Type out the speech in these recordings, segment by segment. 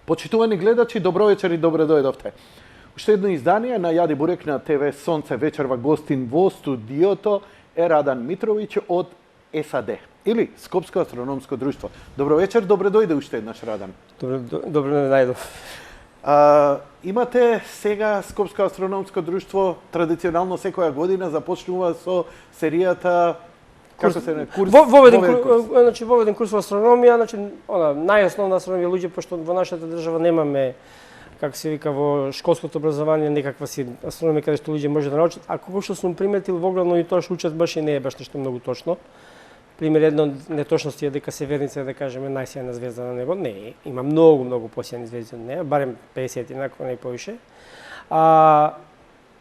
Почитувани гледачи, добро вечер и добре дојдовте. Уште едно издание на Јади Бурек на ТВ Сонце вечерва гостин во студиото е Радан Митровиќ од САД или Скопско астрономско друштво. Добро вечер, добре дојде уште еднаш Радан. Добре најдов. Имате сега Скопско астрономско друштво традиционално секоја година започнува со серијата курс. Воведен курс во астрономија, значи најосновна астрономија луѓе, пошто во нашата држава немаме, како се вика, во школското образование некаква си астрономија каде што луѓе може да научат, а како што сум приметил воглавно и тоа што учат баш и не е баш нешто многу точно. Пример, една од неточности е дека Северница е, да кажеме, најсјајна звезда на небо. Не, има многу посјајни звезди од неа, барем 50 ако не и повише.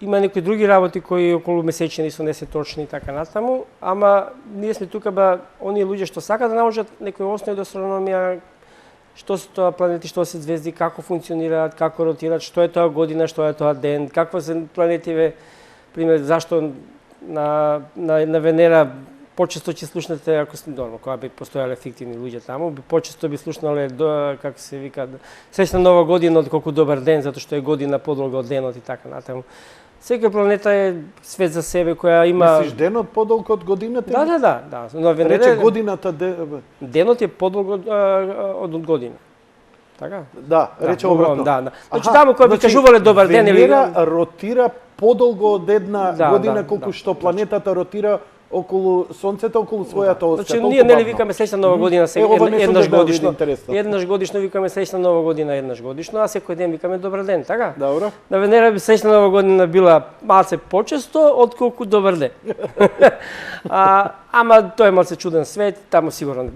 Има некои други работи кои околу месечини се не се точни и така натаму, ама ние сме тука оние луѓе што сакаат да научат некои основи од астрономија, што се тоа планети, што се звезди, како функционираат, како ротираат, што е тоа година, што е тоа ден, какво се планетиве, пример, зашто на Венера почесто ќе слушнете, ако сте нормално, кога би постојале фиктивни луѓе таму, почесто би слушнале, како се вика, среќна нова година отколку добар ден, затоа што е година подолга од денот и така натаму. Секоја планета е свет за себе која има... Мислиш денот подолг од годината? Да. Но Венера рече годината... Денот е подолг од година. Така? Да, рече обратно. Да. Значи таму кој би кажувале добар ден или... Венера ротира подолго од една година колку што планетата ротира околу Сонцето, околу својата оска. Значи, ние нели викаме среќна нова година еднаш годишно. Еднаш годишно викаме среќна нова година еднаш годишно, а секој ден викаме добар ден, така? Добро. На Венера би среќна нова година била малце почесто отколку добар ден. Ама тоа е малце чуден свет, таму сигурно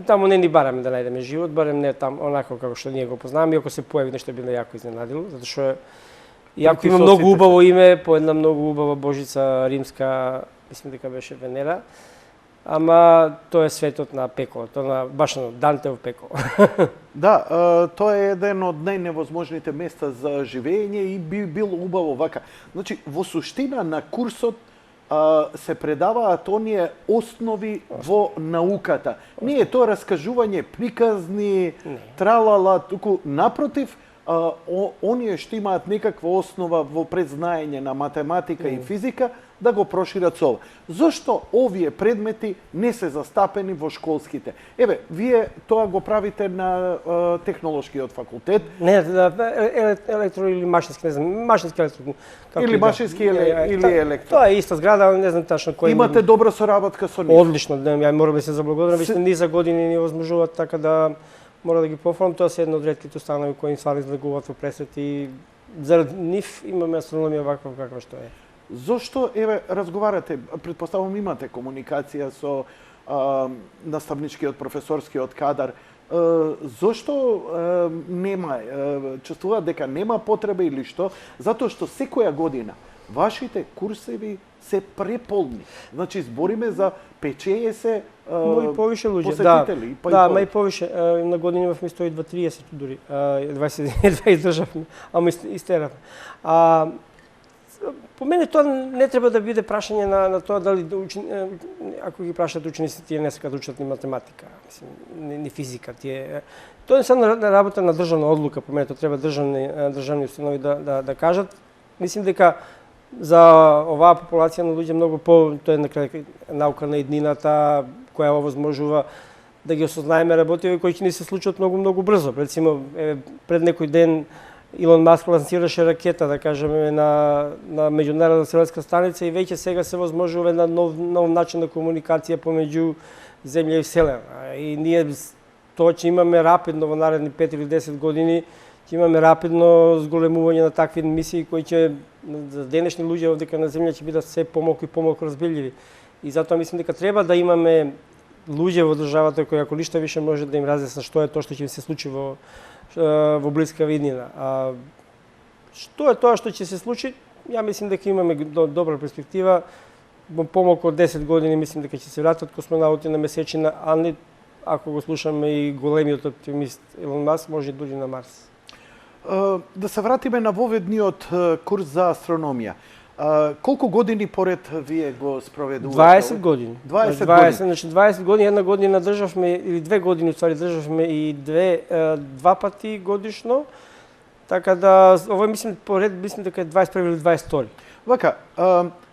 таму не ни бараме да најдеме живот, барем не таму онако како што ние го познаваме, иако се појави нешто би јако изненадило, затоа што иако има многу убаво име, по една многу убава божица римска, мислам дека беше Венера, ама тоа е светот на пеколо, тоа баш на Дантев пеколо. Да, тоа е еден од најневозможните места за живење и би било убаво вака. Значи, во суштина на курсот се предаваат оние основи во науката. Не е тоа раскажување приказни, тралала, туку напротив, оние што имаат некаква основа во презнаење на математика и физика, да го прошират со ова. Зошто овие предмети не се застапени во школските? Еве, вие тоа го правите на технолошкиот факултет. Не, електро или машински, не знам, машински електро. Или машински или електро. Тоа е иста зграда, не знам тачно кој. Имате добра соработка со нив? Одлично, ја морам да се заблагодарам, веќе низа години ни возможуваат, така да мора да ги пофалам. Тоа се едно од ретките установи кои ствари излегуваат во пресвет и заради нив имаме астрономија ваква каква што е. Зошто, еве, разговарате, предпоставам имате комуникација со наставничкиот, професорскиот кадар, зошто нема, чувствуваат дека нема потреба или што? Затоа што секоја година вашите курсеви се преполни. Значи, збориме за 5-60 повише луѓе, посетители. Да, ма и повише. На години имавме 120 дури. 22 издржавме, ама истеравме. По мене тоа не треба да биде прашање на тоа дали ако ги прашат учениците, тие не сакаат да учат ни математика, ни физика, тоа е само работа на државна одлука, по мене тоа треба државни установи да кажат. Мислим дека за оваа популација на луѓе многу тоа е на крај наука на еднината која овозможува да ги осознаеме работиви кои ќе ни се случат многу брзо. Рецимо, пред некој ден Илон Маск лансираше ракета, да кажеме, на меѓународна селска станица и веќе сега се возможува на нов начин на комуникација помеѓу Земја и Вселена. И ние тоа ќе имаме рапидно во наредни 5 или 10 години, ќе имаме рапидно зголемување на такви мисии кои ќе за денешни луѓе овде на Земја ќе бидат се помалку и помалку разбирливи. И затоа мислам дека треба да имаме луѓе во државата кои ако ништо више може да им разјаснат што е тоа што ќе им се случи во блиска виднина. Што е тоа што ќе се случи? Ја мислим дека имаме добра перспектива. Во помалку од 10 години мислим дека ќе се вратат космонаути на месечина, а не ако го слушаме и големиот оптимист Илон Маск, може дури на Марс. Да се вратиме на воведниот курс за астрономија. Колку години поред вие го спроведувате? 20 години. 20 години. Значи 20 години, една година државме, или 2 години, ствари, државме и два пати годишно. Така да, ово мислим, поред, мислим дека е 21 или 22. Вака,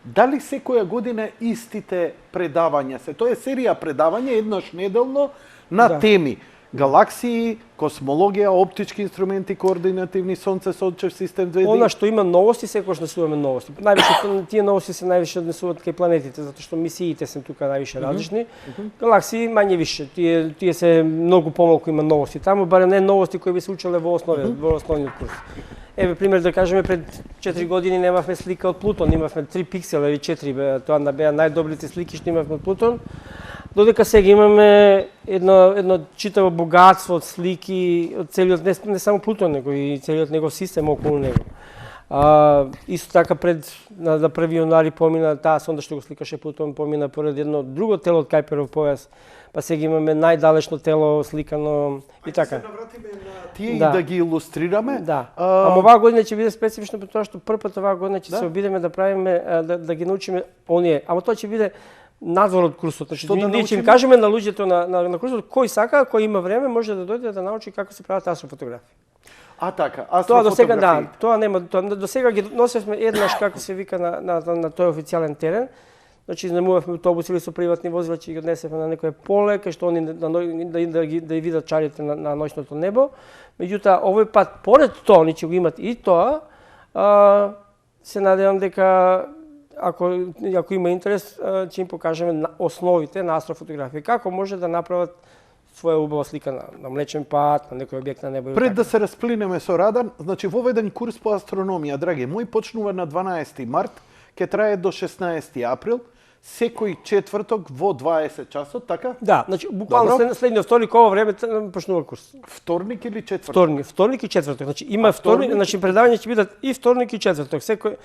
дали секоја година истите предавања се? Тоа е серија предавања еднаш неделно на Да. теми. Галаксии, космологија, оптички инструменти, координативни, сонце, сончев систем, звезди. Она што има новости, секогаш однесуваме новости. Највише тие новости се највише однесуваат кај планетите, затоа што мисиите се тука највише различни. Галаксии мање више, тие се многу помалку има новости таму, барем не новости кои би се учеле во основниот курс. Еве пример да кажеме, пред 4 години немавме слика од Плутон, имавме 3 пиксела или 4, тоа беа најдобрите слики што имавме од Плутон. Додека сега имаме едно читаво богатство од слики од целиот, не само Плутон, него и целиот негов систем околу него. Исто така пред на 1 јануари помина таа сонда што го сликаше Плутон, помина поред едно друго тело од Кајперов појас, па сега имаме најдалечно тело сликано и така. Да се навратиме на тие Да. и да ги илустрираме. Да. Ама оваа година ќе биде специфично по тоа што прв пат оваа година ќе Да. се обидеме да правиме да ги научиме оние, ама тоа ќе биде надвор од курсот. Значи, Што да ние ќе им научиме? кажеме на луѓето на курсот кој сака, кој има време, може да дојде да научи како се прават астрофотографии. Така, Тоа до сега да, астрофотографии. тоа нема, до сега ги носевме еднаш како се вика на тој официјален терен. Значи изнемувавме автобуси или со приватни возила, ќе ги однесевме на некое поле кај што они да ги видат чарите на ноќното небо. Меѓутоа овој пат поред тоа они ќе го имат и тоа. Се надевам дека ако има интерес, ќе им покажеме основите на астрофотографија. Како може да направат своја убава слика на Млечен пат, на некој објект на небо. Пред да се расплинеме со Радан, значи воведен курс по астрономија, драги мои, почнува на 12 март, ќе трае до 16 април, секој четврток во 20 часот, така? Да, значи буквално Добро. следниот вторник ово време почнува курс. Вторник или четврток? Вторник и четврток. Значи има вторник, значи предавања ќе бидат и вторник и четврток. Секој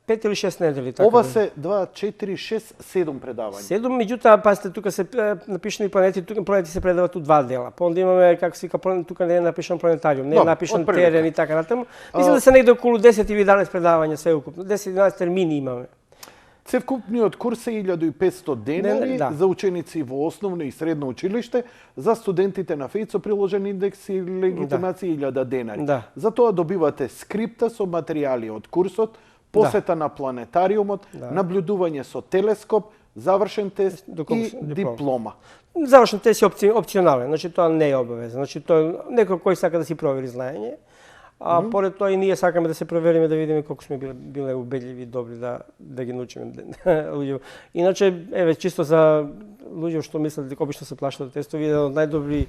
5 или 6 недели така. Ова се 2, 4, 6, 7 предавања. 7, меѓутоа пасте тука се напишани планети, тука планети се предаваат у два дела. Па онда имаме како се вика тука не е напишан планетариум, не е Добро, напишан од прилика. терен и така натаму. Мислам да се негде околу 10 или 11 предавања свеукупно. 10-11 термини имаме. Цевкупниот курс е 1500 денари Да. за ученици во основно и средно училиште, за студентите на ФЕИ со приложен индекс и легитимација 1000 денари. Да. За тоа добивате скрипта со материјали од курсот, посета на планетариумот, наблюдување со телескоп, завршен тест и диплома. Завршен тест е опционален, значи тоа не е обавезно. Значи тоа некој кој сака да си провери знаење, а поред тоа и ние сакаме да се провериме да видиме колку сме биле убедливи и добри да ги научиме луѓе. Иначе еве чисто за луѓе што мислат дека обично се плашат од тестови, еден од најдобри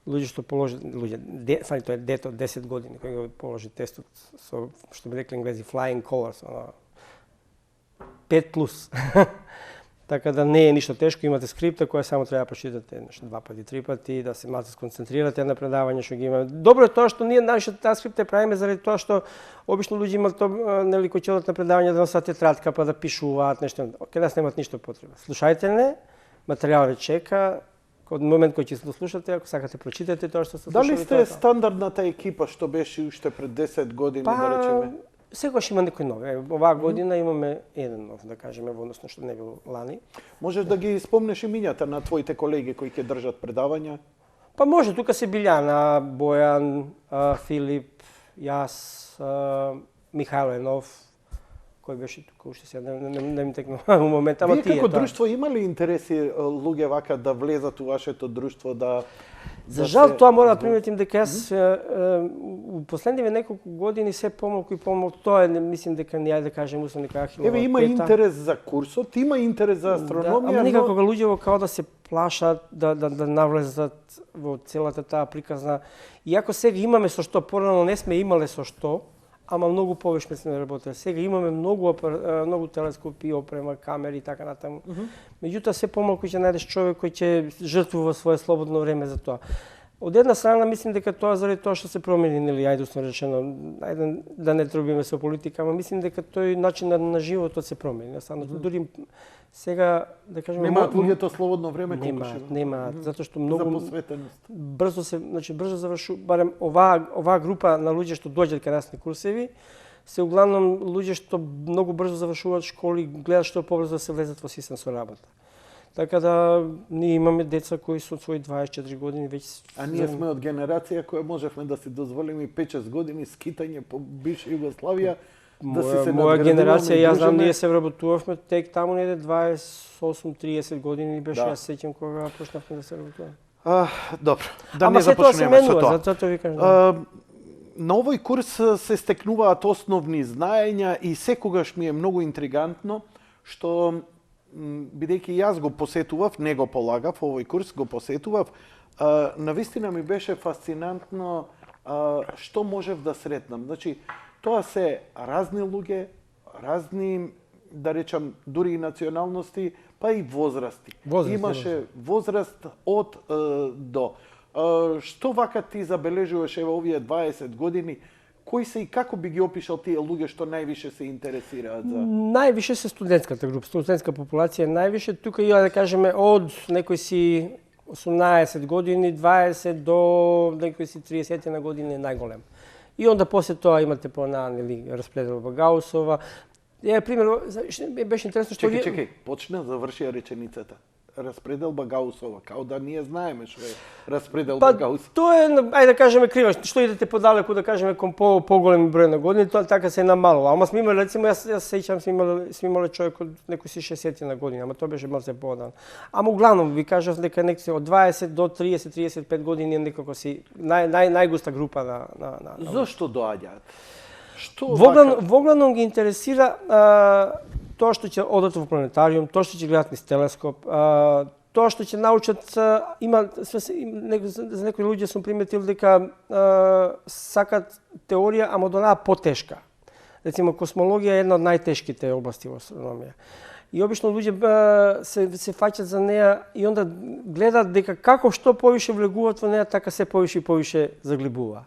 луѓе што положи тоа е дете од 10 години кој го положи тестот со што би рекли англези flying colors, 5+. Така да не е ништо тешко, имате скрипта која само треба да прочитате два пати, три пати, да се малку сконцентрирате на предавање што ги имаме. Добро е тоа што ние нашата таа скрипта правиме заради тоа што обично луѓе имаат нели кои ќе одат на предавање да носат тетрадка па да пишуваат нешто. Кај нас немаат ништо потреба. Слушајте не, материјал ве чека. Од момент кој ќе слушате, ако сакате прочитате тоа што сте слушали. Дали сте стандардната екипа што беше уште пред 10 години, да речеме? Секогаш има некој нов. Оваа година имаме еден нов, да кажеме, во односно што не бил лани. Можеш да ги спомнеш имињата на твоите колеги кои ќе држат предавања? Па може, тука се Билјана, Бојан, Филип, јас, Михајло Енов, кој беше тука, уште сега не ми текнува во момент, ама Вие тие како тоа. друштво има ли интереси луѓе вака да влезат у вашето друштво, да... За жал тоа мора да приметим дека јас у последниве неколку години се помалку и помалку тоа е, мислим дека не да кажем условно дека Ахилова Еве има пета. интерес за курсот, има интерес за астрономија, ама некако луѓето као да се плашат да навлезат во целата таа приказна. Иако сега имаме со што, порано не сме имале со што, ама многу повеќе сме работеле. Сега имаме многу телескопи, опрема, камери и така натаму. Меѓутоа се помалку ќе најдеш човек кој ќе жртвува свое слободно време за тоа. Од една страна мислим дека тоа заради тоа што се промени, нели, ајде усно речено, ајде да не трубиме со политика, ама мислим дека тој начин на животот се промени. Дури сега да кажеме немаат луѓето слободно време колку немаат, затоа што за многу посветеност. брзо завршува, барем оваа група на луѓе што доаѓаат кај нас на курсеви, се углавном луѓе што многу брзо завршуваат школи, гледат што побрзо да се влезат во систем со работа. Така да ние имаме деца кои со своји 24 години веќе... А ние сме од генерација која можевме да си дозволиме 5-6 години скитање по бивша Југославија, да си се моја генерација, јас знам, ние дружиме. се вработувавме тек таму неде 28-30 години беше, Да. јас сеќам кога почнавме да се вработуваме. Добро, да Ама не се тоа се започнеме со менува, тоа. затоа ви кажам. На овој курс се стекнуваат основни знаења и секогаш ми е многу интригантно што бидејќи јас го посетував, не го полагав овој курс, го посетував, навистина ми беше фасцинантно што можев да сретнам. Значи, тоа се разни луѓе, разни, да речам, дури и националности, па и возрасти. Имаше возраст од до. Што вака ти забележуваш во овие 20 години? Кои се и како би ги опишал тие луѓе што највише се интересираат за... Највише се студентската група, студентска популација највише. Тука ја да кажеме од некои си 18 години, 20 до некои си 30 на години најголем. И онда после тоа имате нели распределба Гаусова. Пример, беше интересно што Чекај, почна, завршија реченицата. Распределба Гаусова, као да ние знаеме што е распределба Гаусова. Тоа е, ајде да кажеме криво, што идете подалеку, да кажеме кон поголем број на години, тоа така се намалува. Ама сме имали, рецимо, јас сеќам сме имали човек од некои си 60 на години, ама тоа беше малце подан. Ама углавном ви кажав дека некои од 20 до 30-35 години е некако си најгуста група на Зошто доаѓаат? Што Воглавном ги интересира тоа што ќе одат во планетариум, тоа што ќе гледат низ телескоп, тоа што ќе научат, за некои луѓе сум приметил дека сакат теорија, ама од онаа потешка. Рецимо, космологија е една од најтешките области во астрономија. И обично луѓе се фаќат за неа и онда гледаат дека како што повише влегуваат во неа, така се повише и повише заглибуваат.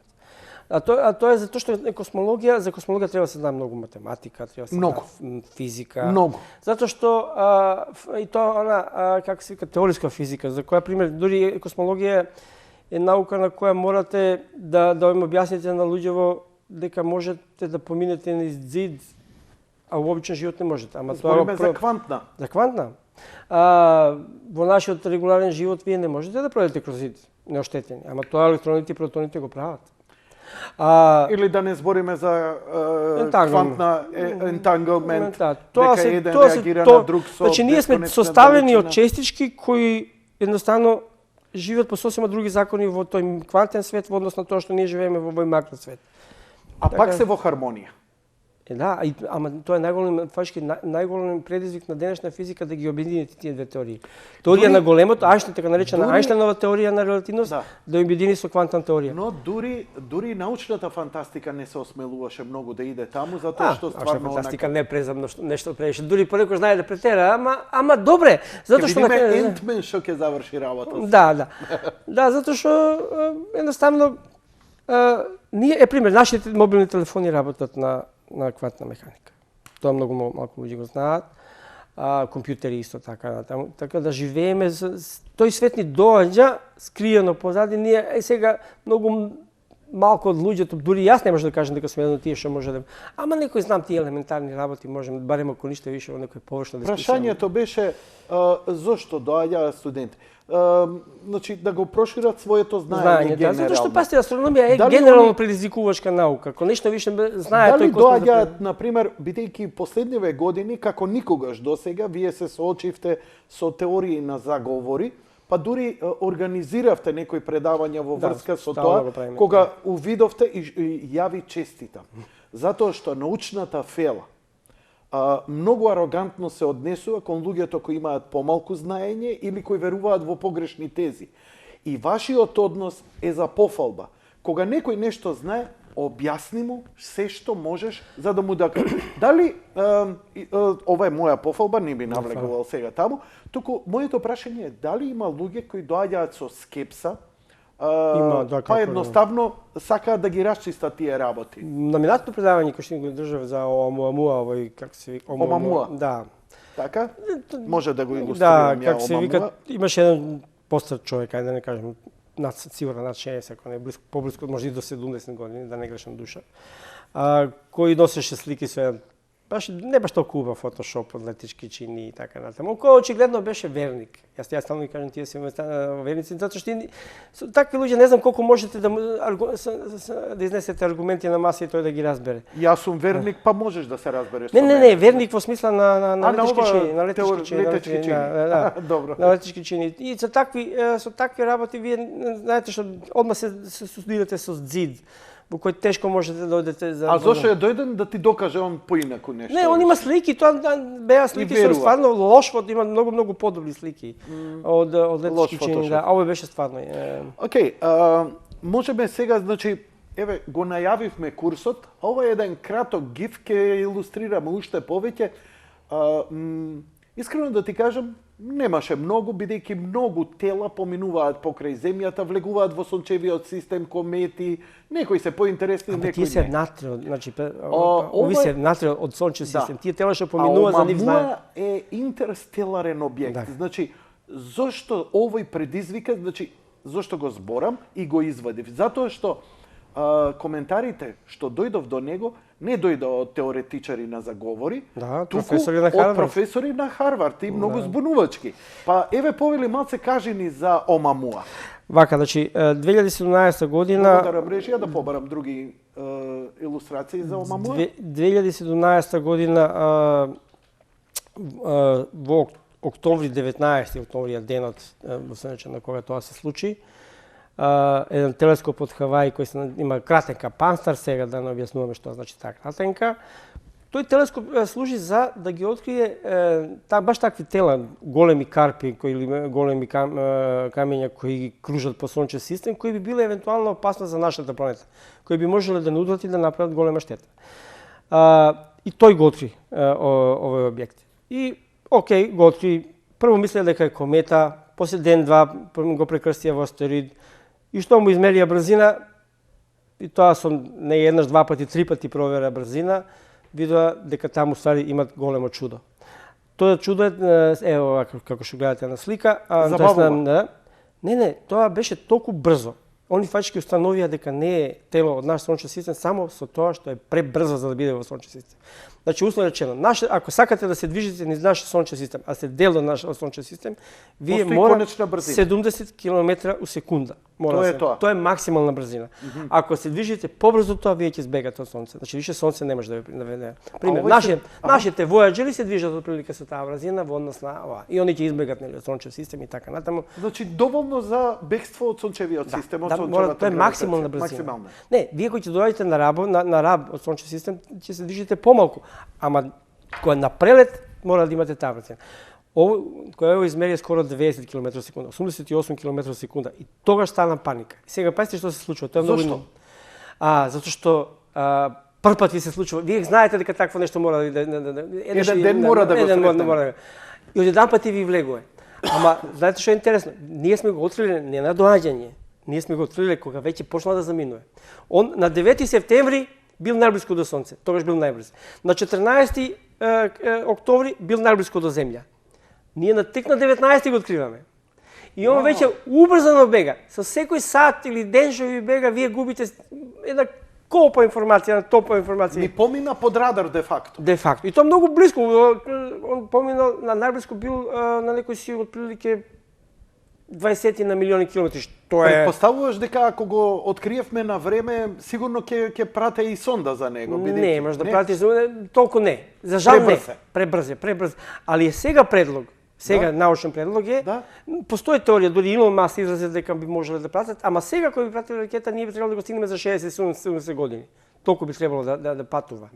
А тоа е затоа што за космологија треба да се знае многу математика, треба да се знае физика. Многу. Затоа што и тоа како се вика теориска физика, за која пример дури космологија е наука на која морате да им објасните на луѓево дека можете да поминете низ зид, а во обичен живот не можете. Ама збориме за квантна. За квантна. Во нашиот регуларен живот вие не можете да пројдете кроз зид неоштетени, ама тоа електроните и протоните го прават. Или да не збориме за квантна entanglement, дека еден реагира на друг со... Значи, ние сме составени од честички кои едноставно живеат по сосема други закони во тој квантен свет во однос на тоа што ние живееме во овој макросвет. А пак се во хармонија. Да, ама тоа е најголем предизвик на денешна физика да ги обедините тие две теории. Теорија на големото, така наречена Ајнштајнова теорија на релативност, да обедини со квантна теорија. Но дури научната фантастика не се осмелуваше многу да иде таму, затоа што стварно фантастика не презамно нешто превише. Дури понекогаш знае да претера, ама добре, затоа што Ент-мен што ќе заврши работа. Да, затоа што едноставно ние пример нашите мобилни телефони работат на квантна механика. Тоа многу малку луѓе го знаат. Компјутери исто така. Така да живееме, тој свет ни доаѓа скриено позади. Ние сега многу малку од луѓето, дури јас не можам да кажам дека сум еден од тие што може да... Ама некои знам тие елементарни работи, можем барем ако ништо више во некој површна дискусија. Прашањето беше зошто доаѓаат студенти. Значи да го прошират своето знаење генерално. Затоа што пасте астрономија е генерално предизвикувачка наука. Ако нешто више знае тој кој доаѓаат, на пример, бидејќи последниве години како никогаш досега вие се соочивте со теории на заговори, па дури организиравте некои предавања во врска со тоа, кога увидовте и јави честитам. Затоа што научната фела многу арогантно се однесува кон луѓето кои имаат помалку знаење или кои веруваат во погрешни тези. И вашиот однос е за пофалба. Кога некој нешто знае, објасни му се што можеш за да му да кажеш. Дали ова е моја пофалба, не би навлегувал сега таму, туку моето прашање е дали има луѓе кои доаѓаат со скепса, па едноставно сакаат да ги расчистат тие работи. На минатото предавање кој што го држав за Оумамуа, овој как се вика Оумамуа. Да. Така? Може да го илустрирам ја Оумамуа. Да, как се вика, имаше еден постар човек, ајде да не кажем, сигурно над 60, ако не поблиску, може и до 70 години, да не грешам душа. кој носеше слики со еден не баш толку убав фотошоп од летички чини и така натаму. Кој очигледно беше верник. Јас стално ги кажам, тие се верници, затоа што со такви луѓе не знам колку можете да изнесете аргументи на маса и тој да ги разбере. Јас сум верник, па можеш да се разбереш. Не, верник во смисла на летички чини, Добро. На летички чини. И со такви работи вие знаете што одма се судирате со ѕид, во кој тешко можете да дојдете за... А зошто е дојден да ти докаже он поинаку нешто? Не, он има слики, тоа беа слики со стварно лошо, има многу подобри слики од летички чини, да. А овој беше стварно. Океј, можеме сега, значи, еве, го најавивме курсот, ова е еден краток гиф, ќе илустрираме уште повеќе. Искрено да ти кажам, немаше многу, бидејќи многу тела поминуваат покрај земјата, влегуваат во сончевиот систем, комети, некои се поинтересни, некои не. Тие се натре, значи, ови се натре од сончев систем. Тие тела што поминуваат за нив знаат. Омамуа е интерстеларен објект. Значи, зошто овој предизвика, значи, зошто го зборам и го извадив? Затоа што коментарите што дојдов до него не дојде од теоретичари на заговори, туку од професори на Харвард и многу збунувачки. Па еве повели малце кажи ни за Омамуа. Вака, значи 2017 година благодарам режија да побарам други илустрации за Омамуа. 2017 година во октомври 19 октомври денот во сенече на кога тоа се случи. Еден телескоп од Хаваи кој има кратенка панстар, сега да не објаснуваме што значи таа кратенка. Тој телескоп служи за да ги открие баш такви тела, големи карпи или големи камења кои ги кружат по сончев систем, кои би биле евентуално опасни за нашата планета, кои би можеле да нудат и да направат голема штета. И тој го откри овој објект. И окей, го откри. Прво мислеа дека е комета, после ден-два го прекрстија во астероид. И што му измерија брзина, и тоа со не еднаш, два пати, три пати проверя брзина, видоа дека таму ствари имат големо чудо. Тоа чудо е овако како што гледате на слика, забавно. Не, тоа беше толку брзо. Они фачки установија дека не е тело од наш сончев систем само со тоа што е пребрзо за да биде во сончев систем. Значи, условно речено, ако сакате да се движите низ нашиот сончев систем, а сте дел од нашиот сончев систем, вие мора 70 км у секунда. Тоа е максимална брзина. Ако се движите побрзо тоа, вие ќе избегате од сонце. Значи, више сонце не може да ви пример, нашите војаџери се движат отприлика со таа брзина во однос на ова. И они ќе избегат од сончев систем и така натаму. Значи, доволно за бегство од сончевиот систем, од сончевата тоа е максимална брзина. Не, вие кои ќе доаѓате на раб од сончев систем, ќе се движите помалку. Ама кога на прелет мора да имате таа брзина. Кој измери скоро 90 км секунда, 88 км секунда и тогаш стана паника. И сега пајте што се случува, тоа е многу ино. Затоа што прв пат ви се случува, вие знаете дека такво нешто мора да еден ден мора да го сретнете. И од еден пат ви влегува. Ама знаете што е интересно? Ние сме го открили не на доаѓање, ние сме го открили кога веќе почна да заминува. Он на 9 септември бил најблиску до сонце, тогаш бил најбрз. На 14 октомври бил најблиску до земја. Ние тек на 19 го откриваме. И он веќе убрзано бега. Со секој сат или ден што ви бега, вие губите една колпа информација, топа информација. Ни помина под радар де факто. Де факто. И тоа многу блиску. Он помина на најблиску бил на некој си отприлике 20 на милиони километри, што е... Предпоставуваш дека ако го откриевме на време, сигурно ќе прате и сонда за него, бидејќи... Не, може да прати толку не. За жал не. Пребрз. Али е сега предлог. Сега научен предлог е. Постои теорија, дури Илон Маск изрази дека би можеле да пратат, ама сега кој би пратил ракета, ние би требало да го стигнеме за 60-70 години. Толку би требало да патува.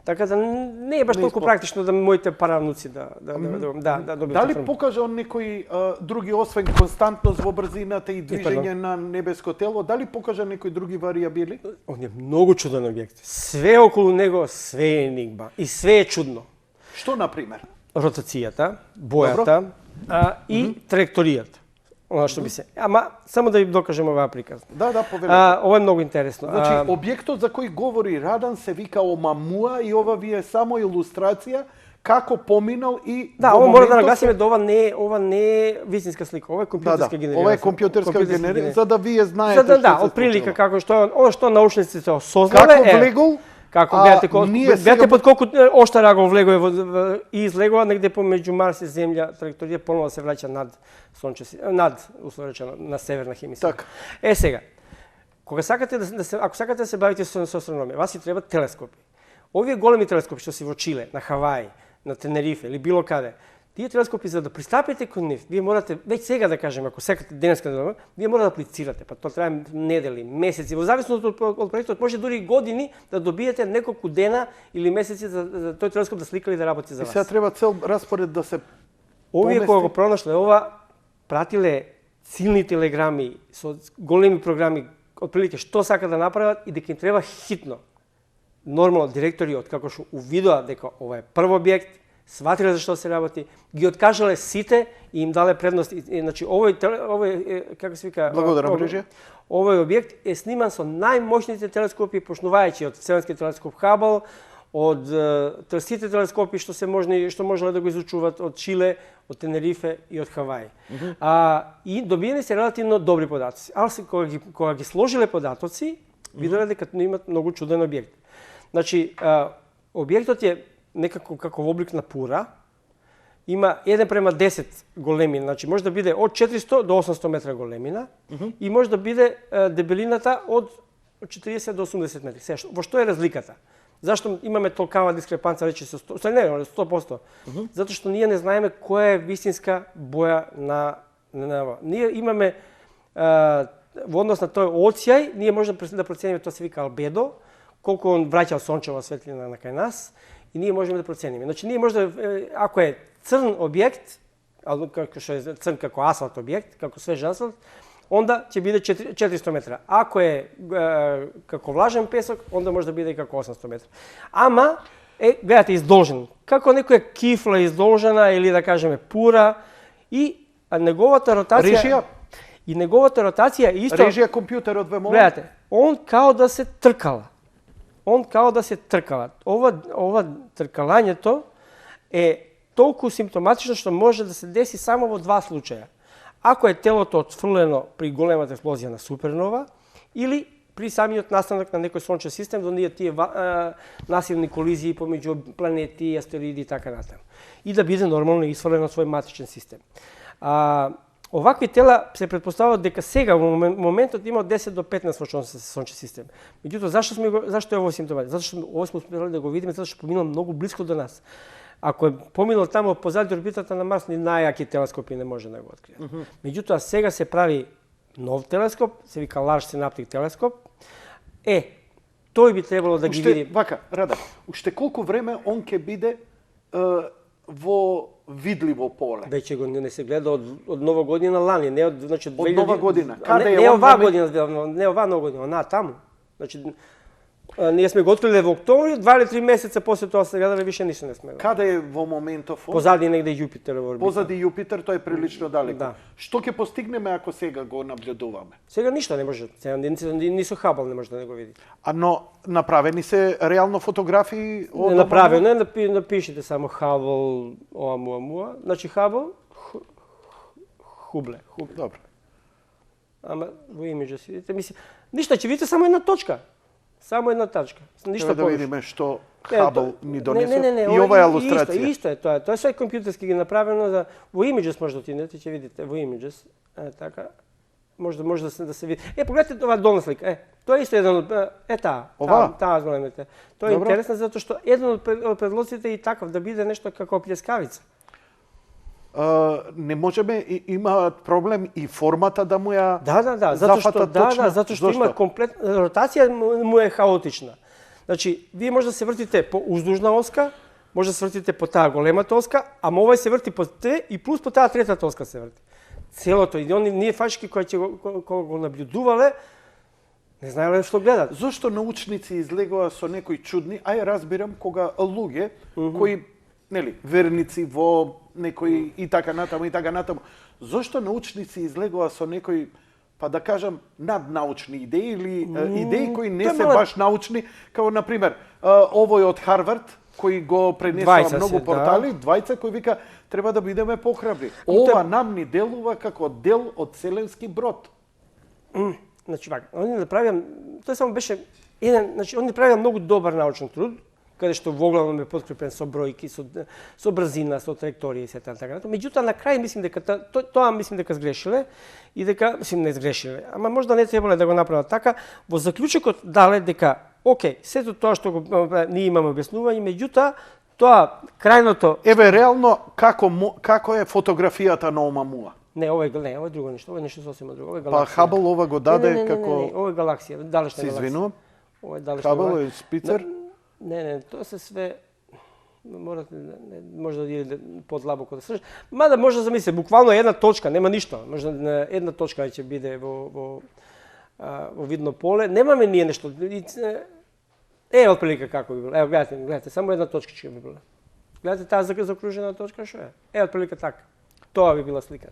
Така да не е баш толку практично да моите парануци да добијат. Дали покажа он некои други, освен константност во брзината и движење на небеско тело, дали покажа некои други варијабили? Он е многу чуден објект. Све околу него, све е енигма и све е чудно. Што на пример? Ротацијата, бојата и траекторијата. Она што би се. Ама само да ви докажем оваа приказна. Да, повелете. Ова е многу интересно. Значи, објектот за кој говори Радан се вика Омамуа и ова ви е само илустрација како поминал и ова мора да нагласиме да ова не е вистинска слика, ова е компјутерска генерација. Ова е компјутерска генерација за да вие знаете што се отприлика како што научниците осознале како влегол, Како ние гледате сега- под колку оштар агол влегува и излегува негде помеѓу Марс и Земја, траекторија поново се враќа над над условно речено на северна хемисфера. Така. Сега, кога сакате ако сакате да се бавите со астрономија, вас ви треба телескопи. Овие големи телескопи што се во Чиле, на Хаваи, на Тенерифе или било каде, тие телескопи за да пристапите кон нив, вие морате веќе сега да кажем, ако сакате денеска да вие морате да аплицирате, па тоа трае недели, месеци, во зависност од проектот може дури и години да добиете неколку дена или месеци за тој телескоп да слика и да работи за И вас. сега треба цел распоред да се Овие помести. кога го пронашле ова, пратиле силни телеграми со големи програми, отприлike што сака да направат и дека им треба хитно. Нормално директори откако што увидоа дека ова е прв објект, сватиле за што се работи, ги откажале сите и им дале предност. Значи овој како се вика, Благодарам, Брежија. овој објект е сниман со најмошните телескопи, почнувајќи од Вселенски телескоп Хабл, од сите телескопи што се можни, што можеле да го изучуваат од Чиле, од Тенерифе и од Хаваи. И добиени се релативно добри податоци. Кога ги сложиле податоци, виделе дека имат многу чуден објект. Значи, објектот е некако како во облик на пура, има 1:10 големина, значи може да биде од 400 до 800 метра големина и може да биде дебелината од 40 до 80 метри. Сега, во што е разликата? Зашто имаме толкава дискрепанца речи со 100%? Не, 100%. Затоа што ние не знаеме која е вистинска боја на ова. Ние имаме во однос на тој оцјај, ние можеме да процениме, тоа се вика албедо, колку он враќа сончева светлина на кај нас и ние можеме да процениме. Значи ние може да, ако е црн објект, како што е црн како асфалт објект, како свеж асфалт, онда ќе биде 400 метра. Ако е како влажен песок, онда може да биде и како 800 метра. Ама гледате издолжен. Како некоја кифла издолжена или да кажеме пура и неговата ротација Режија? И неговата ротација е исто. Режија компјутерот ве молам. Гледате, он као да се тркала. Ова тркалањето е толку симптоматично што може да се деси само во два случаја. Ако е телото отфрлено при големата експлозија на супернова или при самиот настанок на некој сончев систем, до тие насилни колизии помеѓу планети, астероиди и така натаму. И да биде нормално исфрлено свој матричен систем. Овакви тела се претпоставува дека сега во моментот има од 10 до 15 во сончев систем. Меѓутоа зашто е ово симптоматично? Затоа што ово сме успели да го видиме, затоа што поминал многу блиско до нас. Ако е поминал тамо позади орбитата на Марс, ни најаки телескопи не може да го откријат. Меѓутоа сега се прави нов телескоп, се вика Large Synaptic телескоп. Тој би требало да ги види. Вака, Рада, уште колку време он ќе биде во видливо поле? Веќе го не се гледа од нова година лани, не од значи Од нова година. Каде не е он оваа момент? година, не оваа нова година, она таму. Значи ние сме го откриле во октомври, 2 или 3 месеца после тоа се гледале, више ништо не сме. Каде е во моментов он? Позади негде Јупитер во орбита. Позади Јупитер, тој е прилично далеко. Да. Што ќе постигнеме ако сега го наблюдуваме? Сега ништо не може. Сега ни со Хабл не може да не го види. Но направени се реално фотографии од Не направено е, напишете само Хабл Оамуамуа, значи Хабл Хубле. Добро. Ама во имиџа видите, мисли, ништо ќе видите само една точка. Само една тачка. Ништо Треба да повеќе. видиме што Хабл ни донесо. Не, И ова е илустрација. Исто е тоа. Тоа е све компјутерски ги направено за во Images може да отидете, ќе видите во Images. Така. Може да се види. Погледнете ова долна слика. Тоа е исто еден од таа. Ова? Таа зголемете. Тоа е Добро. интересно затоа што еден од предлозите е и таков да биде нешто како пљескавица. Не можеме, има проблем и формата да му ја Да, затоа што има комплетна ротација му е хаотична. Значи, вие може да се вртите по уздужна оска, може да се вртите по таа големата оска, ама овој се врти по те и плюс по таа третата оска се врти. Целото и ние фачки кои го наблюдувале, не знаеле што гледат. Зошто научници излегува со некои чудни, разбирам кога луѓе кои верници во некои и така натаму. Зошто научници излегува со некои, па да кажам, наднаучни идеи или идеи кои не се баш научни, како на пример овој од Харвард кои го пренесува многу портали, двајца кои вика треба да бидеме похрабри. Ова нам ни делува како дел од вселенски брод. Значи, они направија, тоа само беше Значи, он правил многу добар научен труд, каде што во главном е подкрепен со бројки, со брзина, со траекторија и се така. Меѓутоа на крај мислим дека тоа мислим дека сгрешиле и дека не сгрешиле. Ама можда не требале да го направат така. Во заклучокот дале дека окей, сето тоа што ние имаме објаснување, меѓутоа тоа крајното реално како е фотографијата на Оумамуа? Не, ова е друго нешто, ова е нешто сосема друго. Ова е галаксија. Па Хабл ова го даде како ова е галаксија, далечна галаксија. Се извинувам. Ова е далечна Хабл е Спицер. Не, тоа се све може да иде подлабоко да слушаш. Мада може да замисли, буквално една точка, нема ништо. Може една точка ќе биде во видно поле. Немаме ние нешто. Отприлика како би било. Ево гледате, само една точка би била. Гледате таа закружена точка што е? Отприлика така. Тоа би била слика.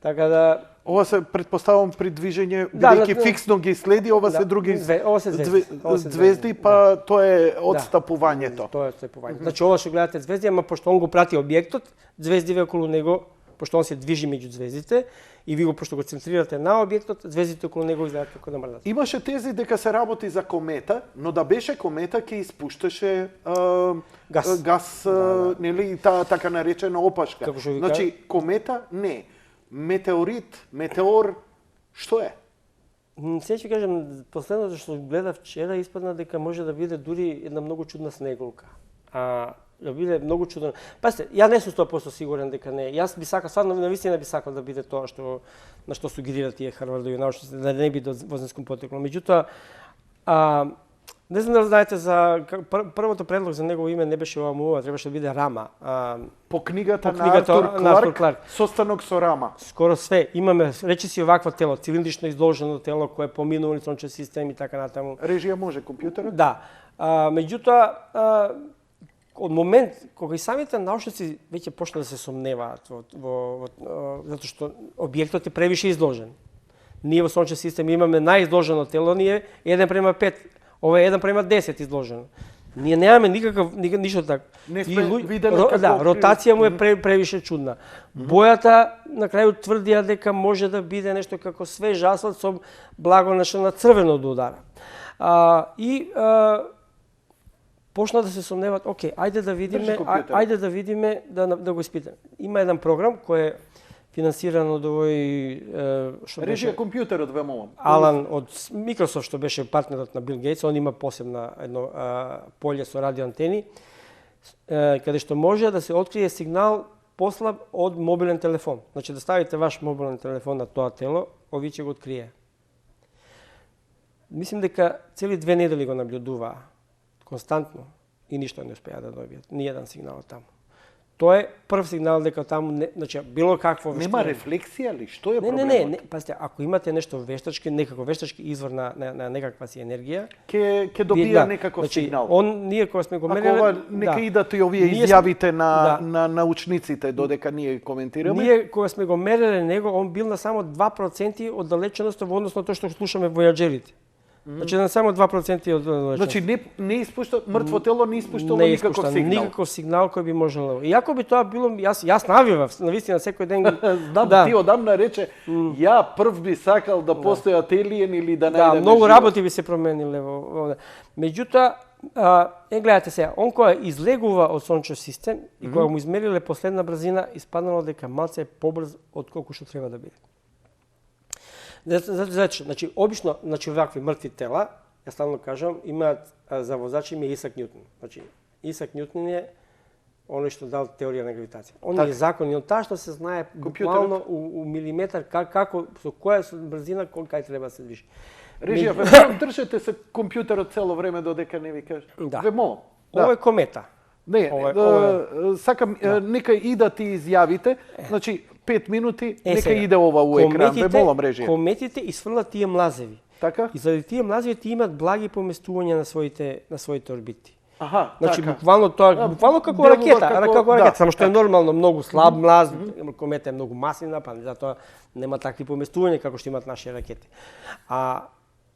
Така да ова се претпоставувам при движење, бидејќи фиксно ги следи, ова се други звезди, па тоа е одстапувањето. Тоа е одстапувањето. Значи ова што гледате звезди, ама пошто он го прати објектот, звездиве околу него, пошто он се движи меѓу звездите и ви пошто го центрирате на објектот, звездите околу него изгледаат како да мрдат. Имаше тези дека се работи за комета, но да беше комета ќе испушташе газ, нели така наречена опашка. Значи комета не. Метеорит, метеор, што е? Се ќе кажам, последното што гледав вчера испадна дека може да биде дури една многу чудна снеголка. Да биде многу чудно. Пасте, ја не сум 100% сигурен дека не. Јас би сакал, стварно навистина би сакал да биде тоа на што сугерираат тие Харвардови научници, да не би до возненском потекло. Меѓутоа, не знам дали знаете за првото предлог за негово име не беше Оумамуа, требаше да биде Рама. По книгата на Артур Кларк, состанок со Рама. Скоро све. Имаме речиси овакво тело, цилиндрично изложено тело кое поминува низ сончев систем и така натаму. Режија може компјутерот? Да. Меѓутоа, од момент кога и самите научници веќе почна да се сомневаат затоа што објектот е превише изложен. Ние во сончев систем имаме најизложено тело, ние 1:5. Ова е 1:10 изложено. Ние немаме ништо така. Не сме виделе како... Да, ротација му е превише чудна. Бојата на крају тврдија дека може да биде нешто како свеж асфалт со благо нешто на црвено да удара. Почна да се сомневаат, окей, ајде да видиме, да го испитаме. Има еден програм кој е финансиран од овој режија компјутерот ве молам. Алан од Microsoft што беше партнерот на Бил Гейтс, он има посебна едно поле со радиоантени каде што може да се открие сигнал послаб од мобилен телефон. Значи да ставите ваш мобилен телефон на тоа тело, овие ќе го открие. Мислим дека цели 2 недели го наблюдуваа константно и ништо не успеа да добијат, ни еден сигнал од таму. Тоа е прв сигнал дека таму значи било какво нема рефлексија ли? Што е проблемот? Не, пазите, ако имате нешто вештачки, некако вештачки извор на некаква си енергија, ќе добија некаков сигнал. Ние кога сме го мериле, ако нека идат и овие изјавите на научниците додека ние коментираме. Ние кога сме го мериле него, он бил на само 2% од далеченоста во однос на тоа што слушаме војаџерите. Значи на само 2% од далеченост. Значи не испушта мртво тело, не испуштало никаков сигнал. Никаков сигнал кој би можело. Иако би тоа било, јас навивав, навистина секој ден. Знам, ти одамна рече, ја прв би сакал да постојат елиен или да најдеме. Да, многу работи би се промениле во. Меѓутоа, гледате сега, он која излегува од сончев систем и кога му измериле последна брзина, испаднало дека малце побрз од колку што треба да биде. Значи, обично, вакви мртви тела, јас стално кажам, имаат за возачи ми Исак Њутон. Значи, Исак Њутон е оној што дал теорија на гравитација. Он е закон и он таа што се знае буквално у милиметар како со која брзина кај треба да се движи. Режија, држете се компјутерот цело време додека не ви каже. Ве молам. Ова е комета. Не, сакам нека идат и изјавите. Значи 5 минути нека иде ова у екран. Ве молам, режија. Кометите изфрлат тие млазеви. Така? И заради тие млазеви имат благи поместувања на своите орбити. Аха, значи така. буквално како ракета, само што е нормално многу слаб млаз, комета е многу масивна, па затоа нема такви поместувања како што имаат наши ракети.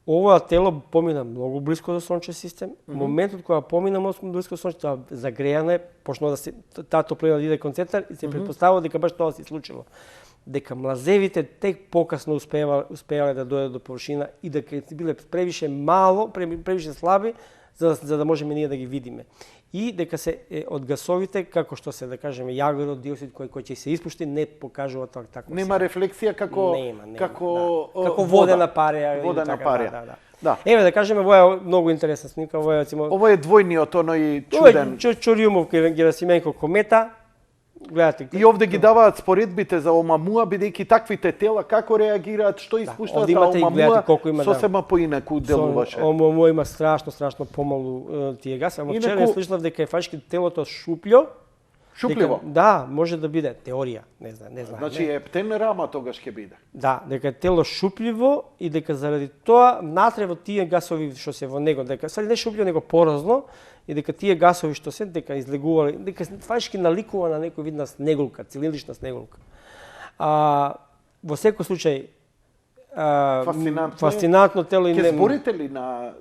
Ова тело помина многу блиско до сончев систем. Моментот кога помина многу блиско до сончев, тоа загрејане, почна да се таа топлина да иде кон центар и се претпоставува дека баш тоа се случило. дека млазевите тек покасно успеале да дојдат до површина и дека биле превише мало, превише слаби, за да можеме ние да ги видиме. И дека се од гасовите, како што се, да кажеме, јаглерод диоксид кој ќе се испушти, не покажува така. Нема рефлексија како водена парија. Водена парија. Да. Еве да кажеме, ова е многу интересна снимка, ова е рецимо. Ова е двојниот оној чуден. Ова е Чориумов Герасименко комета. Гледате. И овде ги даваат споредбите за Омамуа, бидејќи таквите тела како реагираат, што испуштаат, Омамуа сосема поинаку делуваше. Омамуа има страшно помалу тие гаси, ама вчера слушнав дека е фашки телото шуплјо. Шупливо? Да, може да биде теорија, не знам. Значи ептен рама тогаш ќе биде. Да, дека е тело шупливо и дека заради тоа натре во тие гасови што се во него, дека се не шупливо него поразно, и дека тие гасови што се дека излегувале, дека фашки наликува на некој вид на снегулка, цилиндрична снегулка. Во секој случај фасцинантно тело и Ке зборите ли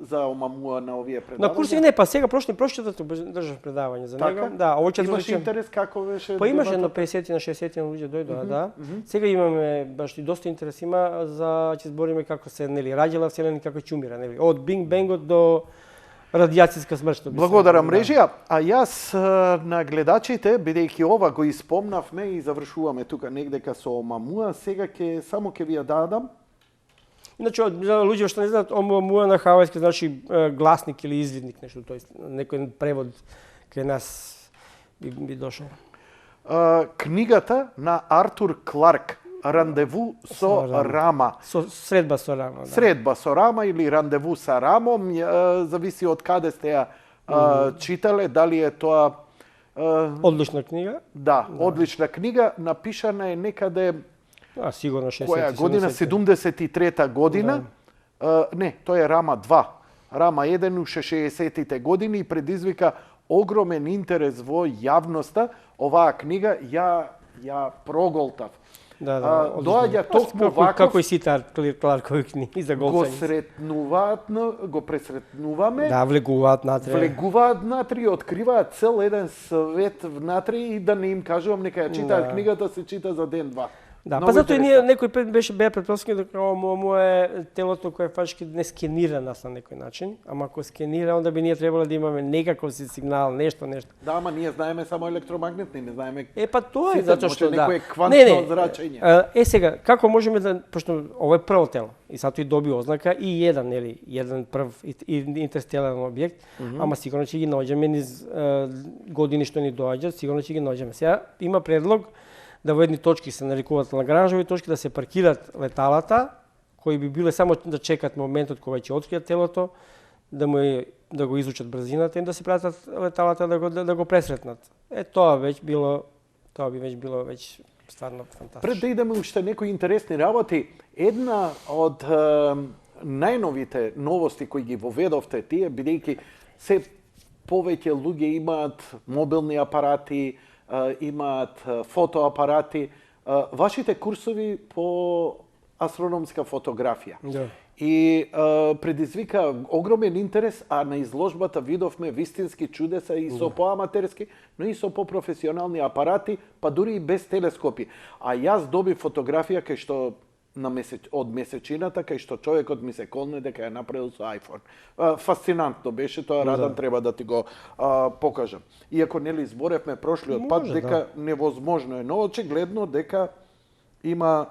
за Омамуа на овие предавања? На курси не, па сега прочитав држав предавање за него. Да, ово ќе имаш интерес како беше? Па имаше на 50 на 60 луѓе дојдоа, да. Сега имаме баш и доста интерес има за ќе збориме како се раѓала вселена и како ќе умира, од Бинг Бенгот до радијацијска смрт. Благодарам режија, а јас на гледачите, бидејќи ова го испомнавме и завршуваме тука негдека со Омамуа, сега само ќе ви ја дадам. Иначе, за луѓе што не знаат, Омамуа на хавајски значи гласник или извидник, нешто, тоест некој превод кај нас би дошол. Книгата на Артур Кларк, Рандеву со Рама. Средба со Рама, да. Средба со Рама или Рандеву со Рамом, зависи од каде сте ја читале, дали е тоа... Одлична книга. Да, одлична книга, напишана е некаде... Сигурно 60. Која година? 73-та година. Не, тоа е Рама 2. Рама 1 уште 60-тите години и предизвика огромен интерес во јавноста. Оваа книга ја проголтав. Доаѓа токму ваков... Како и сите Кларкови книги за голтање. Го пресретнуваме. Да, влегуваат натре. Влегуваат натре и откриваат цел еден свет внатре и да не им кажувам, нека ја читаат книгата, се чита за ден-два. Да, па затоа ние некој беа претпоставки дека му е телото кое фашки не скенира нас на некој начин, ама ако скенира, onda би ние требало да имаме некаков сигнал, нешто. Да, ама ние знаеме само електромагнетни, не знаеме. Па тоа е затоа што некое квантно зрачење. Сега како можеме да, пошто ова е прво тело и сато и доби ознака и еден прв интерстеларен објект, ама сигурно ќе ги наоѓаме низ години што ни доаѓаат, сигурно ќе ги наоѓаме. Сега има предлог да во едни точки се нарекуваат лагранжови точки, да се паркираат леталата, кои би биле само да чекат моментот кога ќе откријат телото, да го изучат брзината и да се пратат леталата да го пресретнат. Тоа би веќе било стварно фантастично. Пред да идеме уште некои интересни работи, една од најновите новости кои ги воведовте тие, бидејќи се повеќе луѓе имаат мобилни апарати, имаат фотоапарати, вашите курсови по астрономска фотографија. Да. И предизвика огромен интерес, а на изложбата видовме вистински чудеса и со поаматерски, но и со попрофесионални апарати, па дури и без телескопи. А јас добив фотографија кај што од месечината, кај што човекот ми се колне дека ја направил со iPhone. Фасцинантно беше, тоа Радан треба да ти го покажам. Иако нели зборевме прошлиот пат дека невозможно е, но очигледно дека има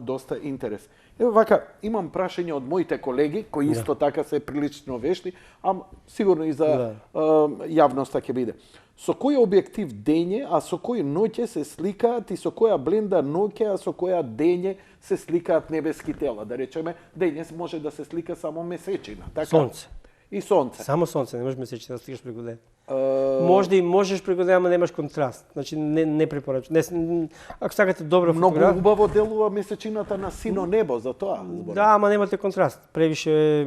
доста интерес. Ево вака, имам прашање од моите колеги, кои исто така се прилично вешти, а сигурно и за јавноста ќе биде. Со кој објектив дење, а со кој ноќе се сликаат и со која бленда ноќе, а со која дење се сликаат небески тела? Да речеме, дење може да се слика само месечина, така? Сонце. И сонце. Само сонце, не можеш месечина да сликаш преку ден. Можеш преку ден, ама немаш контраст. Значи не препорачувам. Ако сакате добра фотографија. Многу убаво делува месечината на сино небо, за тоа зборам. Да, ама немате контраст. Превише,